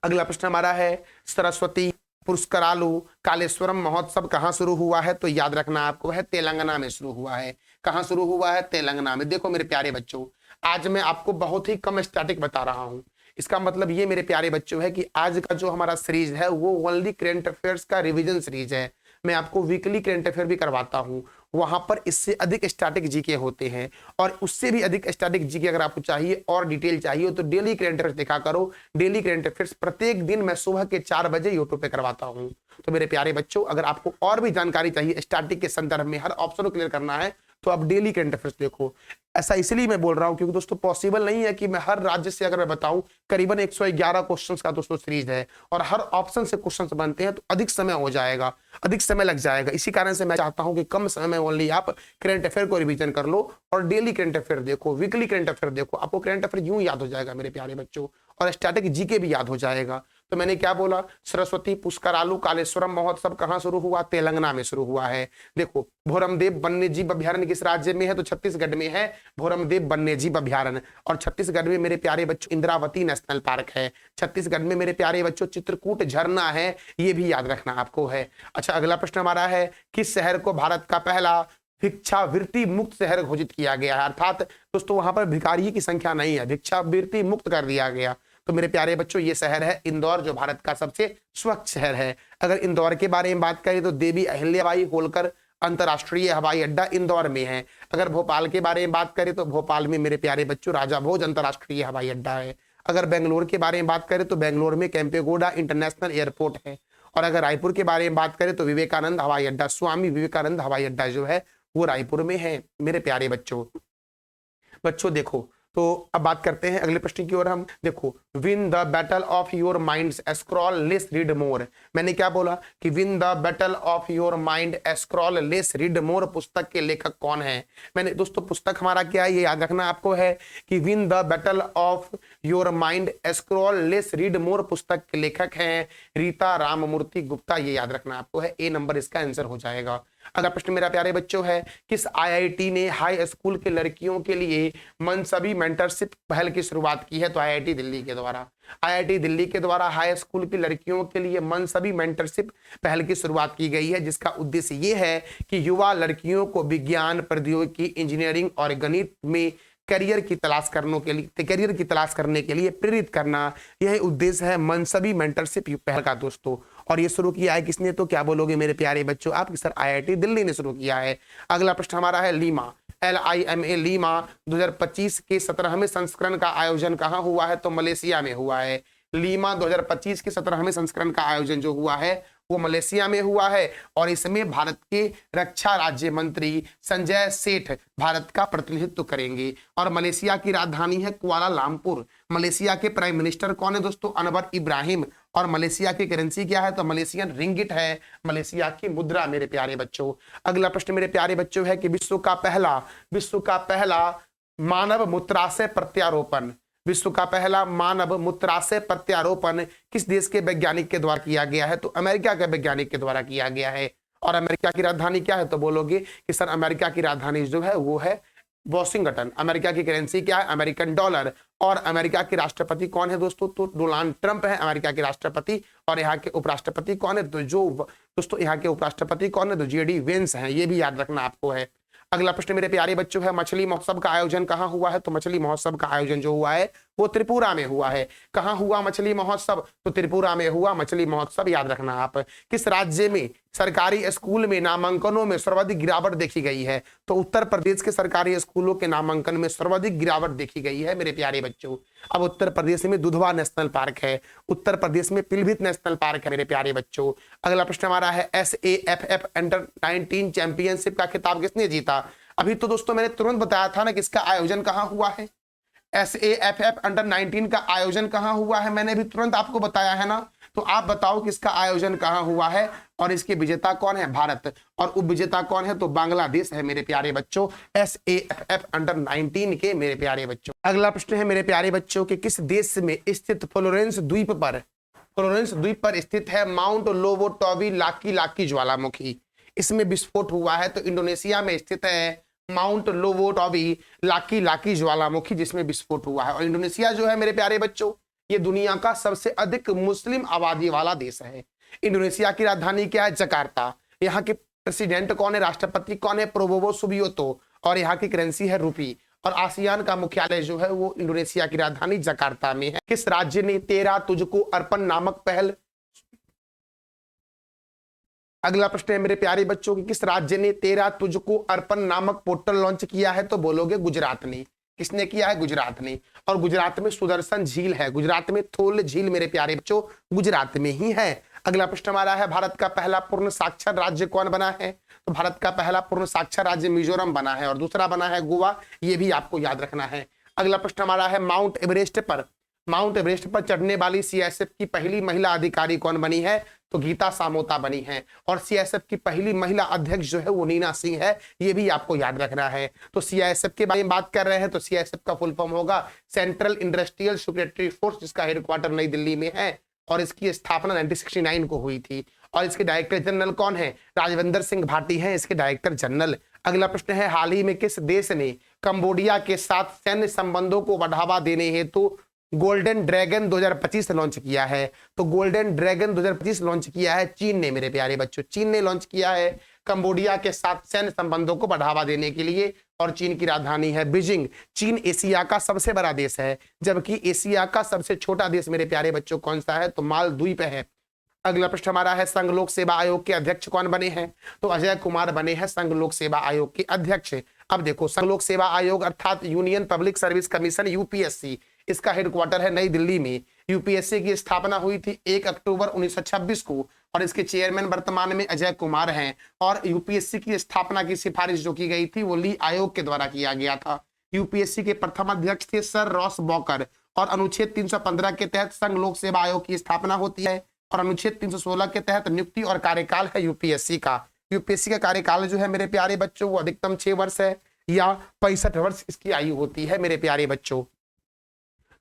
अगला प्रश्न हमारा है, सरस्वती पुरस्कारालु कालेश्वरम महोत्सव कहाँ शुरू हुआ है? तो याद रखना आपको है तेलंगाना में शुरू हुआ है। कहाँ शुरू हुआ है? तेलंगाना में। देखो मेरे प्यारे बच्चों, आज मैं आपको बहुत ही कम स्टैटिक बता रहा हूँ। इसका मतलब ये मेरे प्यारे बच्चों है कि आज का जो हमारा सीरीज है वो ओनली करंट अफेयर्स का रिवीजन सीरीज है। मैं आपको वीकली करंट अफेयर भी करवाता हूँ, वहां पर इससे अधिक स्टैटिक जीके होते हैं, और उससे भी अधिक स्टैटिक जीके अगर आपको चाहिए और डिटेल चाहिए तो डेली करंट अफेयर्स देखा करो। डेली करंट अफेयर्स प्रत्येक दिन मैं सुबह के 4 बजे यूट्यूब पे करवाता हूँ। तो मेरे प्यारे बच्चों, अगर आपको और भी जानकारी चाहिए स्टैटिक के संदर्भ में, हर ऑप्शन को क्लियर करना है, तो आप डेली करंट अफेयर्स देखो। ऐसा इसलिए मैं बोल रहा हूं क्योंकि दोस्तों पॉसिबल नहीं है कि मैं हर राज्य से अगर मैं बताऊं, करीबन 111 क्वेश्चंस का दोस्तों सीरीज है और हर ऑप्शन से क्वेश्चंस बनते हैं, तो अधिक समय हो जाएगा, अधिक समय लग जाएगा। इसी कारण से मैं चाहता हूं कि कम समय में ओनली आप करंट अफेयर को रिवीजन कर लो और डेली करंट अफेयर देखो, वीकली करंट अफेयर देखो। आपको करंट अफेयर यूं याद हो जाएगा मेरे प्यारे बच्चों, और स्टैटिक जीके भी याद हो जाएगा। तो मैंने क्या बोला, सरस्वती पुष्करालु कालेश्वरम महोत्सव कहाँ शुरू हुआ? तेलंगाना में शुरू हुआ है। देखो भोरमदेव वन्यजीव अभ्यारण्य किस राज्य में है? तो छत्तीसगढ़ में है भोरमदेव वन्यजीव अभ्यारण्य। और छत्तीसगढ़ में मेरे प्यारे बच्चों इंद्रावती नेशनल पार्क है। छत्तीसगढ़ में मेरे प्यारे बच्चों चित्रकूट झरना है, ये भी याद रखना आपको है। अच्छा अगला प्रश्न हमारा है, किस शहर को भारत का पहला भिक्षावृत्ति मुक्त शहर घोषित किया गया है? अर्थात दोस्तों वहां पर भिखारी की संख्या नहीं है, भिक्षावृत्ति मुक्त कर दिया गया। तो मेरे प्यारे बच्चों ये शहर है इंदौर, जो भारत का सबसे स्वच्छ शहर है। अगर इंदौर के बारे में बात करें तो देवी अहिल्याबाई होलकर अंतर्राष्ट्रीय हवाई अड्डा इंदौर में है। अगर भोपाल के बारे में बात करें तो भोपाल में मेरे प्यारे बच्चों राजा भोज अंतर्राष्ट्रीय हवाई अड्डा है। अगर बेंगलोर के बारे में बात करें तो बेंगलोर में केम्पेगौड़ा इंटरनेशनल एयरपोर्ट है। और अगर रायपुर के बारे में बात करें तो विवेकानंद हवाई अड्डा, स्वामी विवेकानंद हवाई अड्डा जो है वो रायपुर में है मेरे प्यारे बच्चों देखो। तो अब बात करते हैं अगले प्रश्न की ओर हम। देखो, win the battle of your minds, scroll less read more. मैंने क्या बोला कि win the battle of your mind, scroll less read more पुस्तक के लेखक कौन है? मैंने दोस्तों पुस्तक हमारा क्या है ये याद रखना आपको है कि win the battle of your mind, scroll less read more पुस्तक के लेखक हैं रीता राममूर्ति गुप्ता, ये याद रखना आपको है। ए नंबर इसका आंसर हो जाएगा। अगला प्रश्न मेरा प्यारे बच्चों है, किस आईआईटी ने हाई स्कूल के लड़कियों के लिए मनसबी मेंटरशिप पहल की शुरुआत की है? तो आईआईटी दिल्ली के द्वारा। आईआईटी दिल्ली के द्वारा हाई स्कूल की लड़कियों के लिए मनसबी मेंटरशिप पहल की शुरुआत की गई है, जिसका उद्देश्य ये है कि युवा लड़कियों को विज्ञान, प्रौद्योगिकी, इंजीनियरिंग और गणित में करियर की तलाश करने के लिए प्रेरित करना, यह उद्देश्य है मनसबी मेंटरशिप पहल का दोस्तों। और ये शुरू किया है किसने? तो क्या बोलोगे मेरे प्यारे बच्चों आप? सर आईआईटी दिल्ली ने शुरू किया है। अगला प्रश्न हमारा है, लीमा LIMA लीमा 2025 के 17वें संस्करण का आयोजन कहाँ हुआ है? तो मलेशिया में हुआ है। लीमा 2025 के 17वें संस्करण का आयोजन जो हुआ है वो मलेशिया में हुआ है, और इसमें भारत के रक्षा राज्य मंत्री संजय सेठ भारत का प्रतिनिधित्व करेंगे। और मलेशिया की राजधानी है कुआलालंपुर। मलेशिया के प्राइम मिनिस्टर कौन है दोस्तों? अनवर इब्राहिम। और मलेशिया की करेंसी क्या है? तो मलेशियन रिंगिट है मलेशिया की मुद्रा मेरे प्यारे बच्चों। अगला प्रश्न मेरे प्यारे बच्चों है कि विश्व का पहला मानव मूत्राशय प्रत्यारोपण, विश्व का पहला मानव मूत्राशय प्रत्यारोपण किस देश के वैज्ञानिक के द्वारा किया गया है? तो अमेरिका के वैज्ञानिक के द्वारा किया गया है। और अमेरिका की राजधानी क्या है? तो बोलोगे कि सर अमेरिका की राजधानी जो है वो है वॉशिंगटन। अमेरिका की करेंसी क्या है? American dollar. और अमेरिका के राष्ट्रपति कौन है दोस्तों? तो डोनाल्ड ट्रंप है अमेरिका के राष्ट्रपति। और यहाँ के उपराष्ट्रपति कौन है? तो जो दोस्तों यहाँ के उपराष्ट्रपति कौन है? तो जेडी वेंस हैं। ये भी याद रखना आपको है। अगला प्रश्न मेरे प्यारे बच्चों है, मछली महोत्सव का आयोजन कहाँ हुआ है? तो मछली महोत्सव का आयोजन जो हुआ है वो त्रिपुरा में हुआ है। कहाँ हुआ मछली महोत्सव? तो त्रिपुरा में हुआ मछली महोत्सव, याद रखना आप। किस राज्य में सरकारी स्कूल में नामांकनों में सर्वाधिक गिरावट देखी गई है? तो उत्तर प्रदेश के सरकारी स्कूलों के नामांकन में सर्वाधिक गिरावट देखी गई है मेरे प्यारे बच्चों। अब उत्तर प्रदेश में दुधवा नेशनल पार्क है, उत्तर प्रदेश में पीलीभीत नेशनल पार्क है मेरे प्यारे बच्चों। अगला प्रश्न हमारा है, SAFF अंडर 19 चैंपियनशिप का खिताब किसने जीता? अभी तो दोस्तों मैंने तुरंत बताया था ना कि इसका आयोजन कहाँ हुआ है। SAFF अंडर 19 का आयोजन कहाँ हुआ है, मैंने भी तुरंत आपको बताया है ना। तो आप बताओ कि इसका आयोजन कहाँ हुआ है और इसके विजेता कौन है? भारत। और उपविजेता कौन है? तो बांग्लादेश है मेरे प्यारे बच्चों, SAFF अंडर 19 के मेरे प्यारे बच्चों। अगला प्रश्न है मेरे प्यारे बच्चों कि किस देश में स्थित फ्लोरेंस द्वीप पर स्थित है माउंट लोबोटोवी लाकी ज्वालामुखी? इसमें विस्फोट हुआ है तो इंडोनेशिया में स्थित है माउंट लोबोटोवी लाकी ज्वालामुखी, जिसमें विस्फोट हुआ है। और इंडोनेशिया जो है मेरे प्यारे बच्चों, ये दुनिया का सबसे अधिक मुस्लिम आबादी वाला देश है। इंडोनेशिया की राजधानी क्या है? जकार्ता। यहाँ के प्रेसिडेंट कौन है? राष्ट्रपति कौन है? प्रोबोवो सुबियोतो। और यहाँ की करेंसी है रुपी। और आसियान का मुख्यालय जो है वो इंडोनेशिया की राजधानी जकार्ता में है। किस राज्य ने तेरा तुझको अर्पण नामक पहल? अगला प्रश्न है मेरे प्यारे बच्चों कि किस राज्य ने तेरा तुझको अर्पण नामक पोर्टल लॉन्च किया है? तो बोलोगे गुजरात ने। किसने किया है? गुजरात ने। और गुजरात में सुदर्शन झील है, गुजरात में थोल झील मेरे प्यारे बच्चों गुजरात में ही है। अगला प्रश्न हमारा है, भारत का पहला पूर्ण साक्षर राज्य कौन बना है? तो भारत का पहला पूर्ण साक्षर राज्य मिजोरम बना है और दूसरा बना है गोवा। ये भी आपको याद रखना है। अगला प्रश्न हमारा है, माउंट एवरेस्ट पर चढ़ने वाली CISF की पहली महिला अधिकारी कौन बनी है? तो गीता सामोता बनी है। और CISF की पहली महिला अध्यक्ष जो है वो नीना सिंह है। ये भी आपको याद रखना है। तो CISF के बारे में बात कर रहे हैं तो CISF का फुल फॉर्म होगा सेंट्रल इंडस्ट्रियल सेक्रेटरी फोर्स, जिसका हेडक्वार्टर नई दिल्ली में है और इसकी स्थापना 1969 को हुई थी। और इसके डायरेक्टर जनरल कौन है? राजविंदर सिंह भाटी हैं इसके डायरेक्टर जनरल। अगला प्रश्न है, हाल ही में किस देश ने कंबोडिया के साथ सैन्य संबंधों को बढ़ावा देने हेतु गोल्डन ड्रैगन 2025 लॉन्च किया है? तो गोल्डन ड्रैगन 2025 लॉन्च किया है चीन ने मेरे प्यारे बच्चों। चीन ने लॉन्च किया है कंबोडिया के साथ सैन्य संबंधों को बढ़ावा देने के लिए और चीन की राजधानी है बीजिंग। चीन एशिया का सबसे बड़ा देश है, जबकि एशिया का सबसे छोटा देश मेरे प्यारे बच्चों कौन सा है? तो मालद्वीप है। अगला प्रश्न हमारा है, संघ लोक सेवा आयोग के अध्यक्ष कौन बने हैं? तो अजय कुमार बने हैं संघ लोक सेवा आयोग के अध्यक्ष। अब देखो, संघ लोक सेवा आयोग अर्थात union public service commission UPSC, इसका हेडक्वार्टर है नई दिल्ली में। UPSC की स्थापना हुई थी 1 अक्टूबर 1926 को और इसके चेयरमैन वर्तमान में अजय कुमार हैं। और UPSC की स्थापना की सिफारिश जो की गई थी वो ली आयोग के द्वारा किया गया था। UPSC के प्रथम अध्यक्ष थे सर रॉस बॉकर। और अनुच्छेद 315 के तहत संघ लोक सेवा आयोग की स्थापना होती है और अनुच्छेद 316 के तहत नियुक्ति और कार्यकाल है UPSC का। UPSC का कार्यकाल जो है मेरे प्यारे बच्चों वो अधिकतम 6 वर्ष है या 65 वर्ष इसकी आयु होती है मेरे प्यारे बच्चों।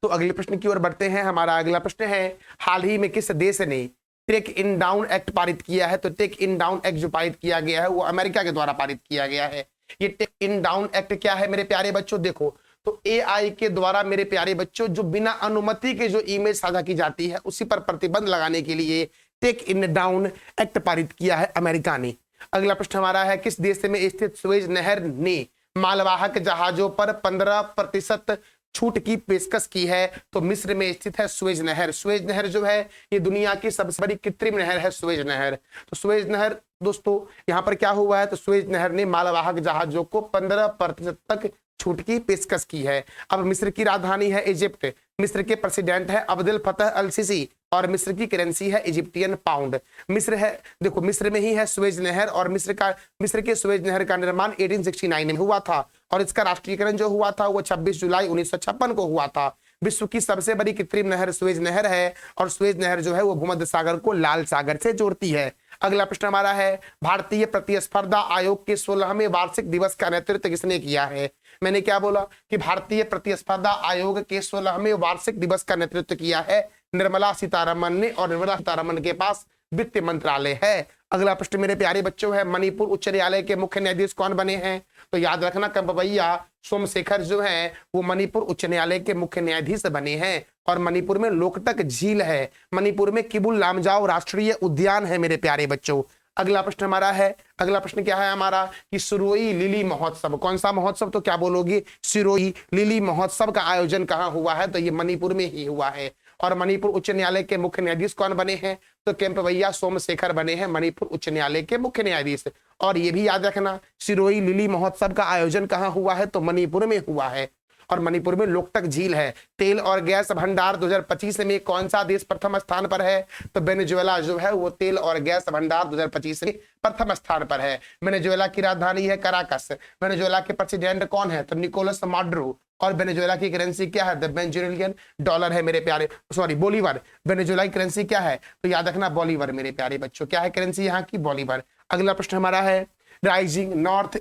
तो अगले प्रश्न की ओर बढ़ते हैं। हमारा अगला प्रश्न है, हाल ही में किस देश ने टेक इन डाउन एक्ट पारित किया है? तो टेक इन डाउन एक्ट जो पारित किया गया है वो अमेरिका के द्वारा पारित किया गया है। ये टेक इन डाउन एक्ट क्या है मेरे प्यारे बच्चों? देखो, तो AI के द्वारा मेरे प्यारे बच्चों जो बिना अनुमति के जो इमेज साझा की जाती है उसी पर प्रतिबंध लगाने के लिए टेक इन डाउन एक्ट पारित किया है अमेरिका ने। अगला प्रश्न हमारा है, किस देश में स्थित सुएज नहर ने मालवाहक जहाजों पर 15% छूट की पेशकश की है? तो मिस्र में स्थित है सुएज नहर। सुएज नहर जो है ये दुनिया की सबसे बड़ी कृत्रिम नहर है सुएज नहर। तो सुएज नहर दोस्तों यहाँ पर क्या हुआ है? तो सुएज नहर ने मालवाहक जहाजों को 15% तक छूट की पेशकश की है। अब मिस्र की राजधानी है इजिप्ट। मिस्र के प्रेसिडेंट है अब्देल फतह अल सीसी और मिस्र की करेंसी है इजिप्टियन पाउंड। मिस्र है, देखो मिस्र में ही है सुएज नहर और मिस्र के सुएज नहर का निर्माण 1869 में हुआ था और इसका राष्ट्रीयकरण जो हुआ था वो 26 जुलाई 1956 को हुआ था। विश्व की सबसे बड़ी कृत्रिम नहर सुएज नहर है और सुएज नहर जो है वो भूमध्य सागर को लाल सागर से जोड़ती है। अगला प्रश्न हमारा है, भारतीय प्रतिस्पर्धा आयोग के 16वें वार्षिक दिवस का नेतृत्व किसने किया है? मैंने क्या बोला कि भारतीय प्रतिस्पर्धा आयोग के 16वें वार्षिक दिवस का नेतृत्व किया है निर्मला सीतारमन ने। और निर्मला सीतारमन के पास वित्त मंत्रालय है अगला प्रश्न मेरे प्यारे बच्चों है, मणिपुर उच्च न्यायालय के मुख्य न्यायाधीश कौन बने हैं? तो याद रखना कंपवैया सोमशेखर जो है वो मणिपुर उच्च न्यायालय के मुख्य न्यायाधीश बने हैं। और मणिपुर में लोकटक झील है, मणिपुर में किबुल लामजाओ राष्ट्रीय उद्यान है मेरे प्यारे बच्चों। अगला प्रश्न हमारा है, अगला प्रश्न क्या है हमारा कि सिरोही लिली महोत्सव, कौन सा महोत्सव? तो क्या बोलोगे? सिरोही लिली महोत्सव का आयोजन कहाँ हुआ है? तो ये मणिपुर में ही हुआ है। और मणिपुर उच्च न्यायालय के मुख्य न्यायाधीश कौन बने हैं? तो केम्पवैया सोमशेखर बने हैं मणिपुर उच्च न्यायालय के मुख्य न्यायाधीश। और ये भी याद रखना सिरोही लिली महोत्सव का आयोजन कहाँ हुआ है? तो मणिपुर में हुआ है। और मणिपुर में लोकटक झील है। तेल और गैस भंडार 2025 में कौन सा देश प्रथम स्थान पर है? तो वेनेजुएला जो है वो तेल और गैस भंडार 2025 में प्रथम स्थान पर है। वेनेजुएला की राजधानी है कराकस। वेनेजुएला के प्रेसिडेंट कौन है? तो निकोलस माडुरो। और वेनेजुएला की करेंसी क्या है? द वेनेजुएलियन डॉलर है मेरे प्यारे, सॉरी बोलीवर। वेनेजुएला की करेंसी क्या है? तो याद रखना बोलीवर मेरे प्यारे बच्चों। क्या है करेंसी यहाँ की? बोलीवर। अगला प्रश्न हमारा है, rising north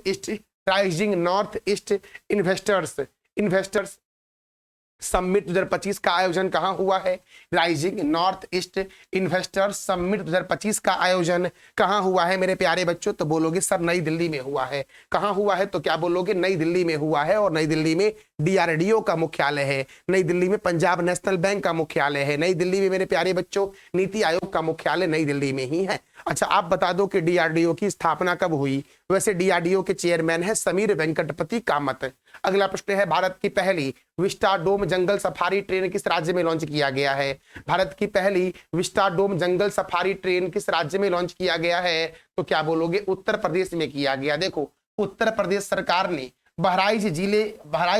east investors summit 2025 का आयोजन कहाँ हुआ है? Rising north east investors summit 2025 का आयोजन कहाँ हुआ है मेरे प्यारे बच्चों? तो बोलोगे सर नई दिल्ली में हुआ है। कहाँ हुआ है? तो क्या बोलोगे? नई दिल्ली में हुआ है। और नई दिल्ली में DRDO का मुख्यालय है, नई दिल्ली में पंजाब नेशनल बैंक का मुख्यालय है, नई दिल्ली में मेरे प्यारे बच्चों नीति आयोग का मुख्यालय नई दिल्ली में ही है। अच्छा आप बता दो कि DRDO की स्थापना कब हुई? वैसे DRDO के चेयरमैन है समीर वेंकटपति कामत। अगला प्रश्न है, भारत की पहली विस्टाडोम जंगल सफारी ट्रेन किस राज्य में लॉन्च किया गया है? भारत की पहली विस्टाडोम जंगल सफारी ट्रेन किस राज्य में लॉन्च किया गया है? तो क्या बोलोगे? उत्तर प्रदेश में किया गया। देखो उत्तर प्रदेश सरकार ने बहराइच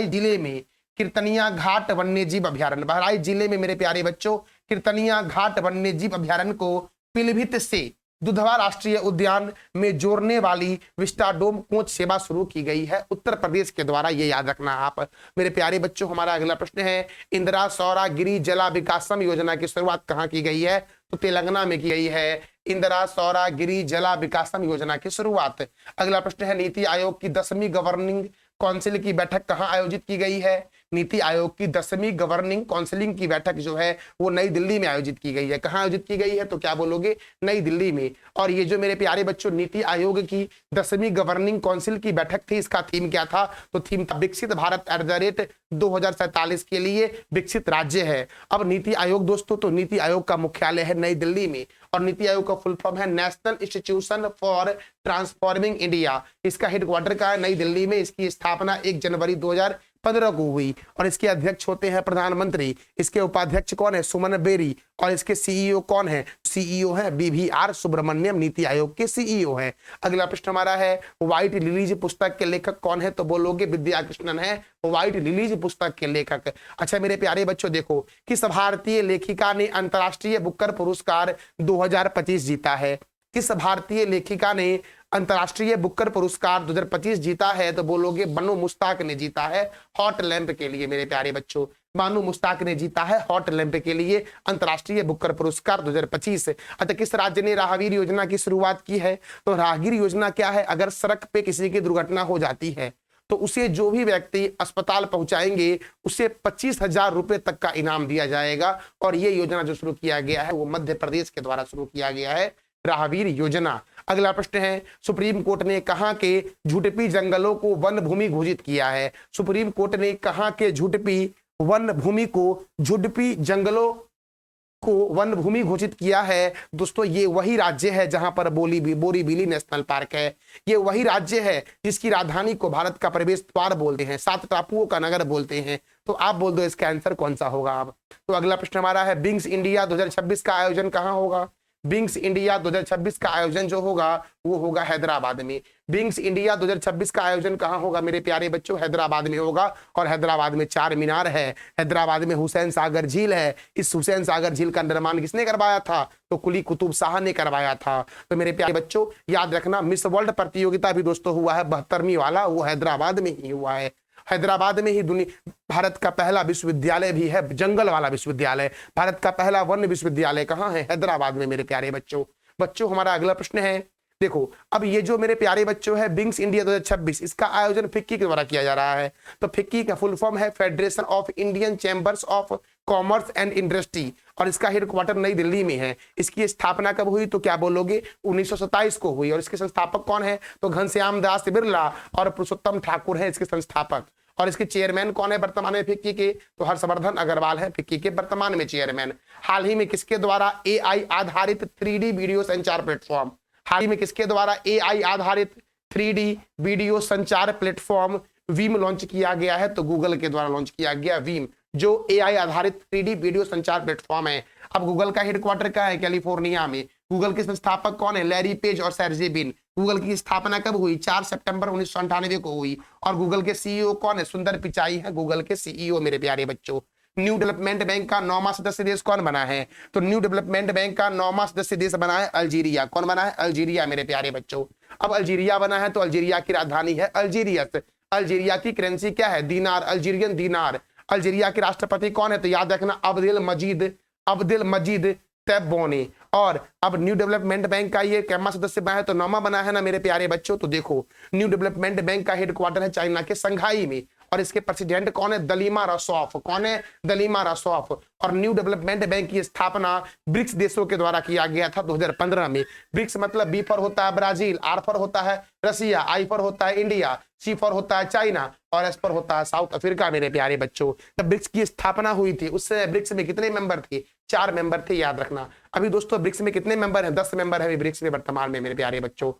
जिले में कीर्तनिया घाट वन्यजीव अभ्यारण्य, बहराइच जिले में मेरे प्यारे बच्चों कीर्तनिया घाट वन्यजीव अभ्यारण्य को पीलीभीत से दुधवा राष्ट्रीय उद्यान में जोड़ने वाली विस्टाडोम कोच सेवा शुरू की गई है उत्तर प्रदेश के द्वारा। ये याद रखना आप मेरे प्यारे बच्चों। हमारा अगला प्रश्न है, इंदिरा सौरागिरी जला विकासम योजना की शुरुआत कहाँ की गई है? तो तेलंगाना में की गई है इंदिरा सौरागिरी जला विकासम योजना की शुरुआत। अगला प्रश्न है, नीति आयोग की 10वीं गवर्निंग काउंसिल की बैठक कहाँ आयोजित की गई है? नीति आयोग की 10वीं गवर्निंग काउंसिलिंग की बैठक जो है वो नई दिल्ली में आयोजित की गई है। कहाँ आयोजित की गई है? तो क्या बोलोगे? नई दिल्ली में। और ये जो मेरे प्यारे बच्चों नीति आयोग की 10वीं गवर्निंग काउंसिल की बैठक थी, इसका थीम क्या था? तो थीम था विकसित भारत @2047 के लिए विकसित राज्य है। अब नीति आयोग दोस्तों, तो नीति आयोग का मुख्यालय है नई दिल्ली में और नीति आयोग का फुल फॉर्म है national institution for transforming India. इसका हेडक्वार्टर का है नई दिल्ली में। इसकी स्थापना 1 जनवरी 2015 को हुई और इसके अध्यक्ष होते हैं प्रधानमंत्री। इसके उपाध्यक्ष कौन है? सुमन बेरी। और इसके सीईओ कौन है? सीईओ है BVR सुब्रमण्यम, नीति आयोग के सीईओ है। अगला प्रश्न हमारा है, व्हाइट लिलीज पुस्तक के लेखक कौन है? तो बोलोगे विद्या कृष्णन है व्हाइट लिलीज पुस्तक के लेखक। अच्छा मेरे प्यारे बच्चों देखो, किस भारतीय लेखिका ने अंतर्राष्ट्रीय बुकर पुरस्कार 2025 जीता है? किस भारतीय लेखिका ने अंतर्राष्ट्रीय बुकर पुरस्कार 2025 जीता है? तो बोलोगे बानो मुश्ताक ने जीता है हॉट लैंप के लिए मेरे प्यारे बच्चों। बानो मुश्ताक ने जीता है हॉट लैंप के लिए अंतर्राष्ट्रीय बुकर पुरस्कार 2025। अच्छा किस राज्य ने राहगीर योजना की शुरुआत की है? तो राहगीर योजना क्या है? अगर सड़क पे किसी की दुर्घटना हो जाती है तो उसे जो भी व्यक्ति अस्पताल पहुंचाएंगे उसे 25,000 रुपए तक का इनाम दिया जाएगा। और ये योजना जो शुरू किया गया है वो मध्य प्रदेश के द्वारा शुरू किया गया है, राहगीर योजना। अगला प्रश्न है, सुप्रीम कोर्ट ने कहां के झुडपी जंगलों को वन भूमि घोषित किया है? सुप्रीम कोर्ट ने कहां के झुडपी वन भूमि को झुडपी जंगलों को वन भूमि घोषित किया है? दोस्तों ये वही राज्य है जहां पर बोरीबिली नेशनल पार्क है। ये वही राज्य है जिसकी राजधानी को भारत का प्रवेश द्वार बोलते हैं, 7 टापुओं का नगर बोलते हैं। तो आप बोल दो इसका आंसर कौन सा होगा आप? तो अगला प्रश्न हमारा है, बिंग्स इंडिया 2026 का आयोजन कहां होगा? बिंग्स इंडिया 2026 का आयोजन जो होगा वो होगा हैदराबाद में। बिंग्स इंडिया 2026 का आयोजन कहां होगा मेरे प्यारे बच्चों? हैदराबाद में होगा। और हैदराबाद में 4 मीनार है, हैदराबाद में हुसैन सागर झील है। इस हुसैन सागर झील का निर्माण किसने करवाया था? तो कुली कुतुब शाह ने करवाया था। तो मेरे प्यारे बच्चों याद रखना, मिस वर्ल्ड प्रतियोगिता भी दोस्तों हुआ है 72वीं वाला, वो हैदराबाद में ही हुआ है। हैदराबाद में ही भारत का पहला विश्वविद्यालय भी है, जंगल वाला विश्वविद्यालय। भारत का पहला वन विश्वविद्यालय कहाँ है? हैदराबाद में मेरे प्यारे बच्चों। हमारा अगला प्रश्न है, देखो अब ये जो मेरे प्यारे बच्चों है विंग्स इंडिया 2026, इसका आयोजन फिक्की के द्वारा किया जा रहा है। तो फिक्की का फुल फॉर्म है federation of Indian chambers of commerce and industry, और इसका हेडक्वार्टर नई दिल्ली में है। इसकी स्थापना कब हुई तो क्या बोलोगे, 1927 को हुई। और इसके संस्थापक कौन है तो घनश्याम दास बिरला और पुरुषोत्तम ठाकुर है इसके संस्थापक। और इसके चेयरमैन कौन है वर्तमान में फिक्की के, तो हर्षवर्धन अग्रवाल है फिक्की के वर्तमान में चेयरमैन। हाल ही में किसके द्वारा AI आधारित 3D वीडियो संचार प्लेटफॉर्म, हाल ही में किसके द्वारा AI आधारित 3D वीडियो संचार प्लेटफॉर्म वीम लॉन्च किया गया है, तो गूगल के द्वारा लॉन्च किया गया वीम, जो AI आधारित 3D वीडियो संचार प्लेटफॉर्म है। अब गूगल का हेडक्वार्टर क्या है, कैलिफोर्निया में। गूगल के संस्थापक कौन है, लैरी पेज और सर्जे बिन। गूगल की स्थापना कब हुई, 4 सितंबर 1998 को हुई। और गूगल के CEO कौन है, सुंदर पिचाई है गूगल के CEO मेरे प्यारे बच्चों। न्यू डेवलपमेंट बैंक का 9वां सदस्य देश कौन बना है, तो न्यू डेवलपमेंट बैंक का 9वां सदस्य देश बना है अल्जीरिया। कौन बना है, अल्जीरिया मेरे प्यारे बच्चों। अब अल्जीरिया बना है तो अल्जीरिया की राजधानी है अल्जीरियस। अल्जीरिया की करेंसी क्या है, दीनार, अल्जीरियन दीनार। अल्जीरिया के राष्ट्रपति कौन है, तो याद रखना अब्देल मजीद तैब्बोने। और अब न्यू डेवलपमेंट बैंक का ये कैमा सदस्य बना है, तो 9वां बना है ना मेरे प्यारे बच्चों। तो देखो न्यू डेवलपमेंट बैंक का हेडक्वार्टर है चाइना के संघाई में, और इसके प्रेसिडेंट कौन है, दलीमा रसौफ। कौन है, दलीमा रसौफ। और न्यू डेवलपमेंट बैंक की स्थापना ब्रिक्स देशों के द्वारा किया गया था 2015 में। ब्रिक्स मतलब बी फॉर होता है ब्राजील, आर फॉर होता है रसिया, आई फॉर होता है इंडिया, सी फॉर होता है चाइना, और एस फॉर होता है साउथ अफ्रीका मेरे प्यारे बच्चों। जब ब्रिक्स की स्थापना हुई थी उससे ब्रिक्स में कितने मेंबर थे, 4 मेंबर थे, याद रखना। अभी दोस्तों ब्रिक्स में कितने मेंबर हैं, 10 मेंबर है ब्रिक्स में वर्तमान में मेरे प्यारे बच्चों।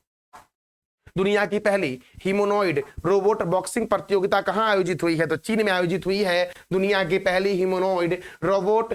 दुनिया की पहली ह्यूमनॉइड रोबोट बॉक्सिंग प्रतियोगिता कहां आयोजित हुई है, तो चीन में आयोजित हुई है दुनिया की पहली ह्यूमनॉइड रोबोट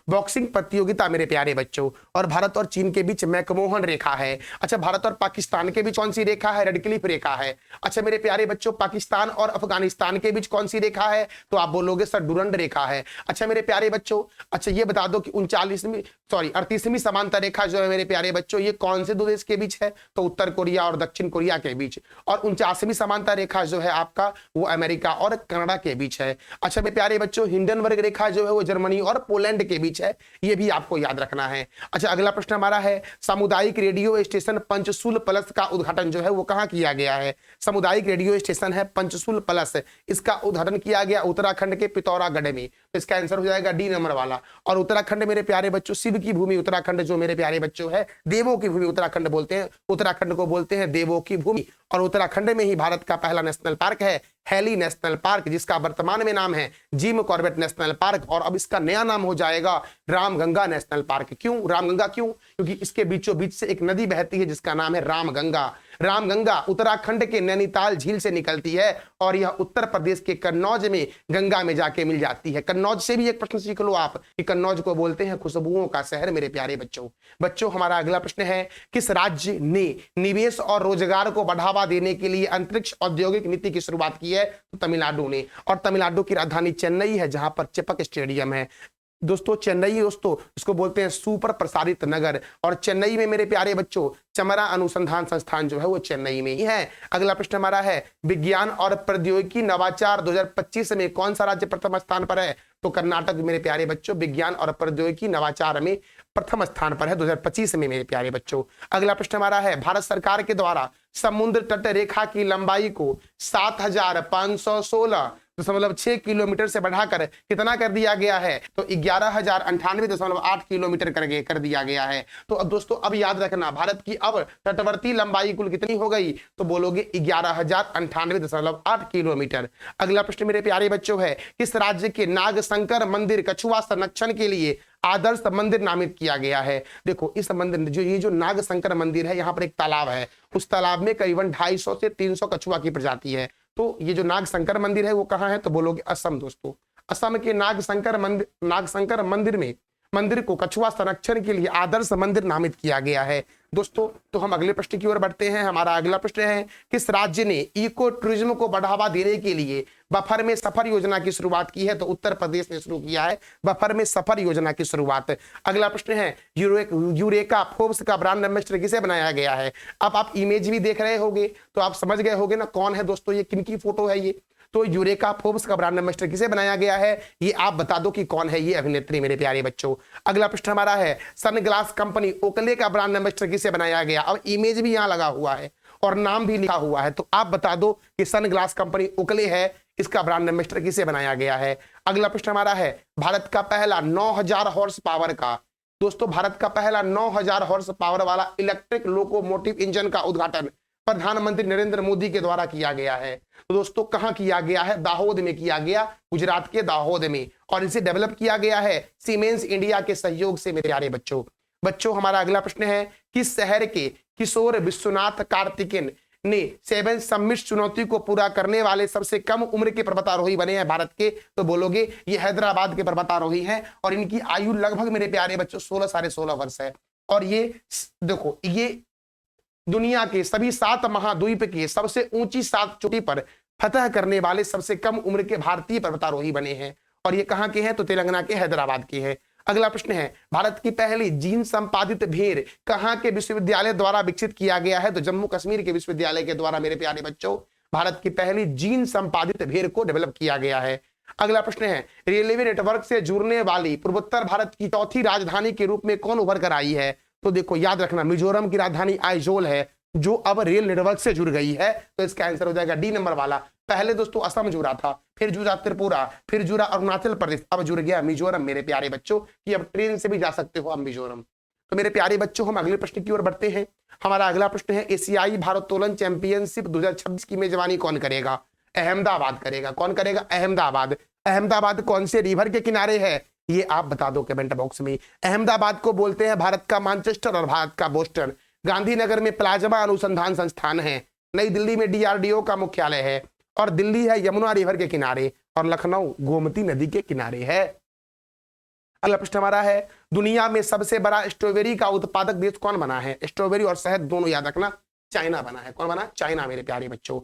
बॉक्सिंग प्रतियोगिता मेरे प्यारे बच्चों। और भारत और चीन के बीच मैकमोहन रेखा है। अच्छा भारत और पाकिस्तान के बीच कौन सी रेखा है, रेड क्लिफ रेखा है। अच्छा मेरे प्यारे बच्चों पाकिस्तान और अफगानिस्तान के बीच कौन सी रेखा है, तो आप बोलोगे सर डुरंड रेखा है। अच्छा मेरे प्यारे बच्चों, अच्छा ये बता दो कि 38वीं समांतर रेखा जो है मेरे प्यारे बच्चों ये कौन से दो देश के बीच है, तो उत्तर कोरिया और दक्षिण कोरिया के बीच। और 49वीं समांतर रेखा जो है आपका वो अमेरिका और कनाडा के बीच है। अच्छा मेरे प्यारे बच्चों हिंडनबर्ग रेखा जो है वो जर्मनी और पोलैंड के बीच है, ये भी आपको याद रखना है। अच्छा अगला प्रश्न हमारा है सामुदायिक रेडियो स्टेशन पंचशूल प्लस का उद्घाटन जो है वो कहां किया गया है। सामुदायिक रेडियो स्टेशन है पंचशूल प्लस, इसका उद्घाटन किया गया उत्तराखंड के पिथौरागढ़ में, तो इसका आंसर हो जाएगा डी नंबर वाला। और उत्तराखंड मेरे प्यारे बच्चों शिव की भूमि उत्तराखंड जो मेरे प्यारे बच्चों है, देवों की भूमि उत्तराखंड बोलते हैं, उत्तराखंड को बोलते हैं देवों की भूमि। और उत्तराखंड में ही भारत का पहला नेशनल पार्क है हैली नेशनल पार्क, जिसका वर्तमान में नाम है जिम कॉर्बेट नेशनल पार्क, और अब इसका नया नाम हो जाएगा रामगंगा नेशनल पार्क। क्यों रामगंगा, क्यों, क्योंकि इसके बीचों बीच से एक नदी बहती है जिसका नाम है रामगंगा। रामगंगा उत्तराखंड के नैनीताल झील से निकलती है और यह उत्तर प्रदेश के कन्नौज में गंगा में जाके मिल जाती है। कन्नौज से भी एक प्रश्न सीख लो आप कि कन्नौज को बोलते हैं खुशबुओं का शहर मेरे प्यारे बच्चों। हमारा अगला प्रश्न है किस राज्य ने निवेश और रोजगार को बढ़ावा देने के लिए अंतरिक्ष औद्योगिक नीति की शुरुआत की है, तो तमिलनाडु ने। और तमिलनाडु की राजधानी चेन्नई है जहां पर चेपक स्टेडियम है। दोस्तों चेन्नई दोस्तों इसको बोलते हैं सुपर प्रसारित नगर, और चेन्नई में मेरे प्यारे बच्चों चमरा अनुसंधान संस्थान जो है वो चेन्नई में ही है। अगला प्रश्न हमारा है विज्ञान और प्रौद्योगिकी नवाचार 2025 में कौन सा राज्य प्रथम स्थान पर है, तो कर्नाटक मेरे प्यारे बच्चों विज्ञान और प्रौद्योगिकी नवाचार में प्रथम स्थान पर है 2025 में मेरे प्यारे बच्चों। अगला प्रश्न हमारा है भारत सरकार के द्वारा समुद्र तट रेखा की लंबाई को 7516.6 किलोमीटर से बढ़ाकर कितना कर दिया गया है, तो 11,098.8 किलोमीटर कर दिया गया है। तो अब दोस्तों अब याद रखना भारत की अब तटवर्ती लंबाई कुल कितनी हो गई, तो बोलोगे 11,098.8 किलोमीटर। अगला प्रश्न मेरे प्यारे बच्चों है किस राज्य के नागशंकर मंदिर कछुआ संरक्षण के लिए आदर्श मंदिर नामित किया गया है। देखो इस मंदिर ये जो नागशंकर मंदिर है यहाँ पर एक तालाब है, उस तालाब में करीबन 250 से 300 कछुआ की प्रजाति है। तो ये जो नागशंकर मंदिर है वो कहाँ है, तो बोलोगे असम। दोस्तों असम के नागशंकर मंदिर को कछुआ संरक्षण के लिए आदर्श मंदिर नामित किया गया है। दोस्तों तो हम अगले प्रश्न की ओर बढ़ते हैं। हमारा अगला प्रश्न है किस राज्य ने इको टूरिज्म को बढ़ावा देने के लिए बफर में सफर योजना की शुरुआत की है, तो उत्तर प्रदेश ने शुरू किया है बफर में सफर योजना की शुरुआत। अगला प्रश्न है यूरेका फोर्ब्स का ब्रांड एम्बेसडर किसे बनाया गया है। अब आप इमेज भी देख रहे होंगे तो आप समझ गए होंगे ना कौन है दोस्तों ये, किनकी फोटो है ये, तो यूरेका फोर्ब्स का ब्रांड एम्बेसडर किसे बनाया गया है, ये आप बता दो कि कौन है ये अभिनेत्री मेरे प्यारे बच्चों। अगला प्रश्न हमारा है सनग्लास कंपनी ओकले का ब्रांड एम्बेसडर किसे बनाया गया। अब इमेज भी यहाँ लगा हुआ है और नाम भी लिखा हुआ है, तो आप बता दो कि सनग्लास कंपनी ओकले है, इसका ब्रांड एम्बेसडर किसे बनाया गया है। अगला प्रश्न हमारा है भारत का पहला 9000 हॉर्स पावर का, दोस्तों भारत का पहला 9000 हॉर्स पावर वाला इलेक्ट्रिक लोकोमोटिव इंजन का उद्घाटन प्रधानमंत्री नरेंद्र मोदी के द्वारा किया गया है। तो दोस्तों कहां किया गया है, दाहोद में किया गया, गुजरात के दाहोद में, और इसे डेवलप किया गया है सीमेंस इंडिया के सहयोग से मेरे प्यारे बच्चों। हमारा अगला प्रश्न है किस शहर के किशोर विश्वनाथ कार्तिकेयन ने 7 समिट चुनौती को पूरा करने वाले सबसे कम उम्र के पर्वतारोही बने हैं भारत के, तो बोलोगे ये हैदराबाद के पर्वतारोही हैं और इनकी आयु लगभग मेरे प्यारे बच्चों 16 साढ़े 16 वर्ष है। और ये देखो ये दुनिया के सभी 7 महाद्वीप के सबसे ऊंची 7 चोटी पर फतह करने वाले सबसे कम उम्र के भारतीय पर्वतारोही बने हैं, और ये कहां के हैं, तो तेलंगाना के हैदराबाद के हैं। अगला प्रश्न है भारत की पहली जीन संपादित भेड़ कहां के विश्वविद्यालय द्वारा विकसित किया गया है, तो जम्मू कश्मीर के विश्वविद्यालय के द्वारा मेरे प्यारे बच्चों भारत की पहली जीन संपादित भेड़ को डेवलप किया गया है। अगला प्रश्न है रेलवे नेटवर्क से जुड़ने वाली पूर्वोत्तर भारत की चौथी राजधानी के रूप में कौन उभर कर आई है, तो देखो याद रखना मिजोरम की राजधानी आइजोल है जो अब रेल नेटवर्क से जुड़ गई है, तो इसका आंसर हो जाएगा डी नंबर वाला। पहले दोस्तों असम जुड़ा था, फिर जुड़ा त्रिपुरा, फिर जुड़ा अरुणाचल प्रदेश, अब जुड़ गया मिजोरम मेरे प्यारे बच्चों, कि अब ट्रेन से भी जा सकते हो अब मिजोरम। तो मेरे प्यारे बच्चों हम अगले प्रश्न की ओर बढ़ते हैं। हमारा अगला प्रश्न है एशियाई भारोत्तोलन चैंपियनशिप 2026 की मेजबानी कौन करेगा, अहमदाबाद करेगा। कौन करेगा, अहमदाबाद। अहमदाबाद कौन से रिवर के किनारे है, ये आप बता दो कमेंट बॉक्स में। अहमदाबाद को बोलते हैं भारत का मैनचेस्टर और भारत का बोस्टन। गांधीनगर में प्लाज्मा अनुसंधान संस्थान है, नई दिल्ली में डीआरडीओ का मुख्यालय है, और दिल्ली है यमुना रिवर के किनारे, और लखनऊ गोमती नदी के किनारे है। अगला प्रश्न हमारा है दुनिया में सबसे बड़ा स्ट्रॉबेरी का उत्पादक देश कौन बना है। स्ट्रॉबेरी और शहद दोनों याद रखना, चाइना बना है। कौन बना, चाइना मेरे प्यारे बच्चों।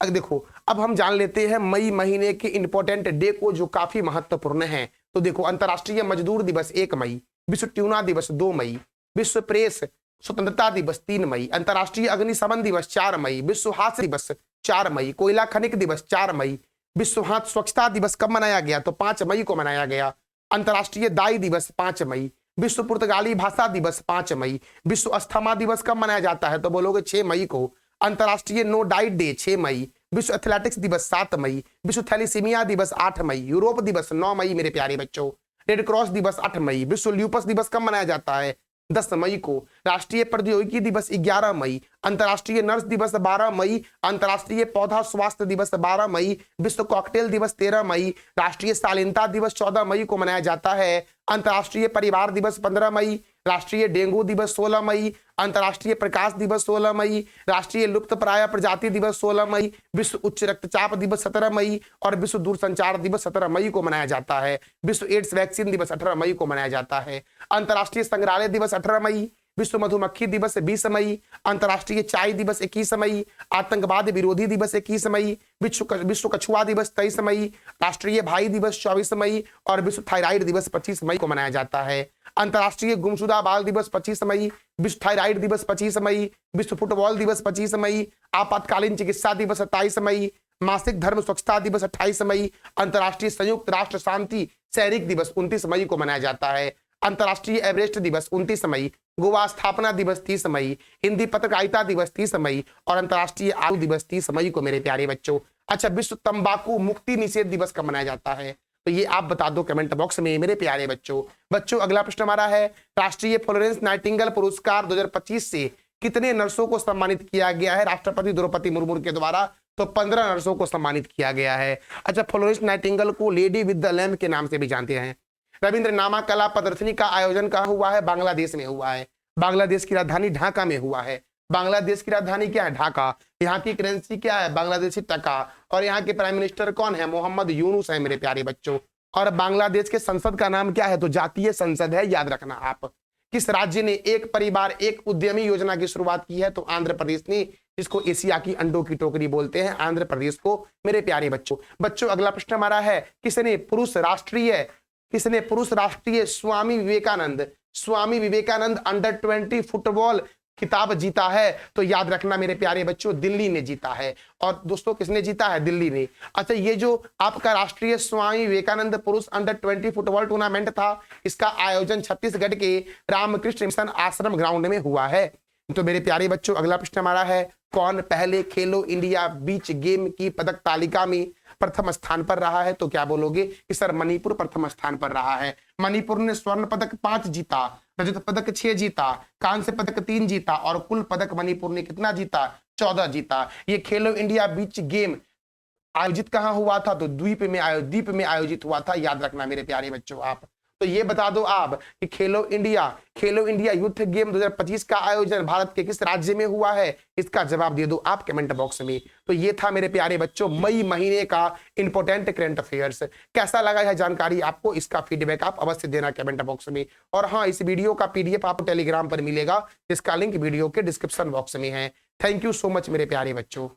अब देखो अब हम जान लेते हैं मई महीने के इंपॉर्टेंट डे को जो काफी महत्वपूर्ण है। तो देखो अंतर्राष्ट्रीय मजदूर दिवस 1 मई, विश्व ट्यूना दिवस 2 मई, विश्व प्रेस स्वतंत्रता दिवस 3 मई, अंतर्राष्ट्रीय अग्निशमन दिवस 4 मई, विश्व हास्य दिवस 4 मई, कोयला खनिक दिवस 4 मई, विश्व हाथ स्वच्छता दिवस कब मनाया गया, तो 5 मई को मनाया गया। अंतर्राष्ट्रीय दाई दिवस 5 मई, विश्व पुर्तगाली भाषा दिवस 5 मई, विश्व अस्थमा दिवस कब मनाया जाता है, तो बोलोगे 6 मई को। अंतर्राष्ट्रीय नो डाइट डे 6 मई, विश्व एथलेटिक्स दिवस 7 मई, विश्व थैलीसीमिया दिवस 8 मई, यूरोप दिवस 9 मई मेरे प्यारे बच्चों, रेड क्रॉस दिवस 8 मई, विश्व ल्यूपस दिवस कब मनाया जाता है, 10 मई को। राष्ट्रीय प्रौद्योगिकी दिवस 11 मई, अंतर्राष्ट्रीय नर्स दिवस 12 मई, अंतर्राष्ट्रीय पौधा स्वास्थ्य दिवस 12 मई, विश्व कॉकटेल दिवस 13 मई, राष्ट्रीय शालीनता दिवस 14 मई को मनाया जाता है, अंतर्राष्ट्रीय परिवार दिवस 15 मई, राष्ट्रीय डेंगू दिवस 16 मई, अंतर्राष्ट्रीय प्रकाश दिवस 16 मई, राष्ट्रीय लुप्तप्राय प्रजाति दिवस 16 मई, विश्व उच्च रक्तचाप दिवस 17 मई, और विश्व दूरसंचार दिवस 17 मई को मनाया जाता है। विश्व एड्स वैक्सीन दिवस 18 मई को मनाया जाता है। अंतर्राष्ट्रीय संग्रहालय दिवस 18 मई, विश्व मधुमक्खी दिवस 20 मई, अंतर्राष्ट्रीय चाय दिवस 21 मई, आतंकवाद विरोधी दिवस 21 मई, विश्व कछुआ दिवस 23 मई, राष्ट्रीय भाई दिवस 24 मई, और विश्व थायराइड दिवस 25 मई को मनाया जाता है। अंतर्राष्ट्रीय गुमशुदा बाल दिवस 25 मई, विश्व थायराइड दिवस 25 मई, विश्व फुटबॉल दिवस 25 मई, आपातकालीन चिकित्सा दिवस 27 मई, मासिक धर्म स्वच्छता दिवस 28 मई, अंतर्राष्ट्रीय संयुक्त राष्ट्र शांति सैनिक दिवस 29 मई को मनाया जाता है। अंतर्राष्ट्रीय एवरेस्ट दिवस 29 मई, गोवा स्थापना दिवस 30 मई, हिंदी पत्रकारिता दिवस 30 मई, और अंतर्राष्ट्रीय आलू दिवस 30 मई को मेरे प्यारे बच्चों। अच्छा विश्व तंबाकू मुक्ति निषेध दिवस कब मनाया जाता है, तो ये आप बता दो कमेंट बॉक्स में मेरे प्यारे बच्चों। अगला प्रश्न हमारा है राष्ट्रीय फ्लोरेंस नाइटिंगेल पुरस्कार 2025 से कितने नर्सों को सम्मानित किया गया है राष्ट्रपति द्रौपदी मुर्मू के द्वारा, तो 15 नर्सों को सम्मानित किया गया है। अच्छा फ्लोरेंस नाइटिंगेल को लेडी विद द लैम्प के नाम से भी जानते हैं। रविंद्र नामा कला प्रदर्शनी का आयोजन कहाँ हुआ है, बांग्लादेश में हुआ है। बांग्लादेश की राजधानी ढाका में हुआ है। बांग्लादेश की राजधानी क्या है, ढाका। यहाँ की करेंसी क्या है, बांग्लादेशी टका, और यहाँ के प्राइम मिनिस्टर कौन है, मोहम्मद यूनुस है मेरे प्यारे बच्चों। और बांग्लादेश के संसद का नाम क्या है, तो जातीय संसद है, याद रखना आप। किस राज्य ने एक परिवार एक उद्यमी योजना की शुरुआत की है, तो आंध्र प्रदेश ने, जिसको एशिया की अंडों की टोकरी बोलते हैं, आंध्र प्रदेश को मेरे प्यारे बच्चों। अगला प्रश्न हमारा है किसने पुरुष राष्ट्रीय स्वामी विवेकानंद अंडर 20 फुटबॉल खिताब जीता है? तो याद रखना मेरे प्यारे बच्चों, दिल्ली ने जीता है। और दोस्तों किसने जीता है? दिल्ली ने। अच्छा, ये जो आपका राष्ट्रीय स्वामी विवेकानंद पुरुष अंडर 20 फुटबॉल टूर्नामेंट था, इसका आयोजन छत्तीसगढ़ के रामकृष्ण मिशन आश्रम ग्राउंड में हुआ है। तो मेरे प्यारे बच्चों, अगला प्रश्न हमारा है, कौन पहले खेलो इंडिया बीच गेम की पदक तालिका में प्रथम स्थान पर रहा है? तो क्या बोलोगे कि सर मणिपुर प्रथम स्थान पर रहा है। मणिपुर ने स्वर्ण पदक 5 जीता, रजत पदक 6 जीता, कांस्य पदक 3 जीता और कुल पदक मणिपुर ने कितना जीता? 14 जीता। ये खेलो इंडिया बीच गेम आयोजित कहां हुआ था? तो द्वीप में आयोजित हुआ था। याद रखना मेरे प्यारे बच्चों आप। तो ये बता दो आप कि खेलो इंडिया यूथ गेम 2025 का आयोजन भारत के किस राज्य में हुआ है? इसका जवाब दे दो आप कमेंट बॉक्स में। तो ये था मेरे प्यारे बच्चों मई महीने का इंपॉर्टेंट करंट अफेयर्स। कैसा लगा यह जानकारी आपको? इसका फीडबैक आप अवश्य देना कमेंट बॉक्स में। और हाँ, इस वीडियो का पीडीएफ आपको टेलीग्राम पर मिलेगा, जिसका लिंक वीडियो के डिस्क्रिप्शन बॉक्स में है। थैंक यू सो मच मेरे प्यारे बच्चों।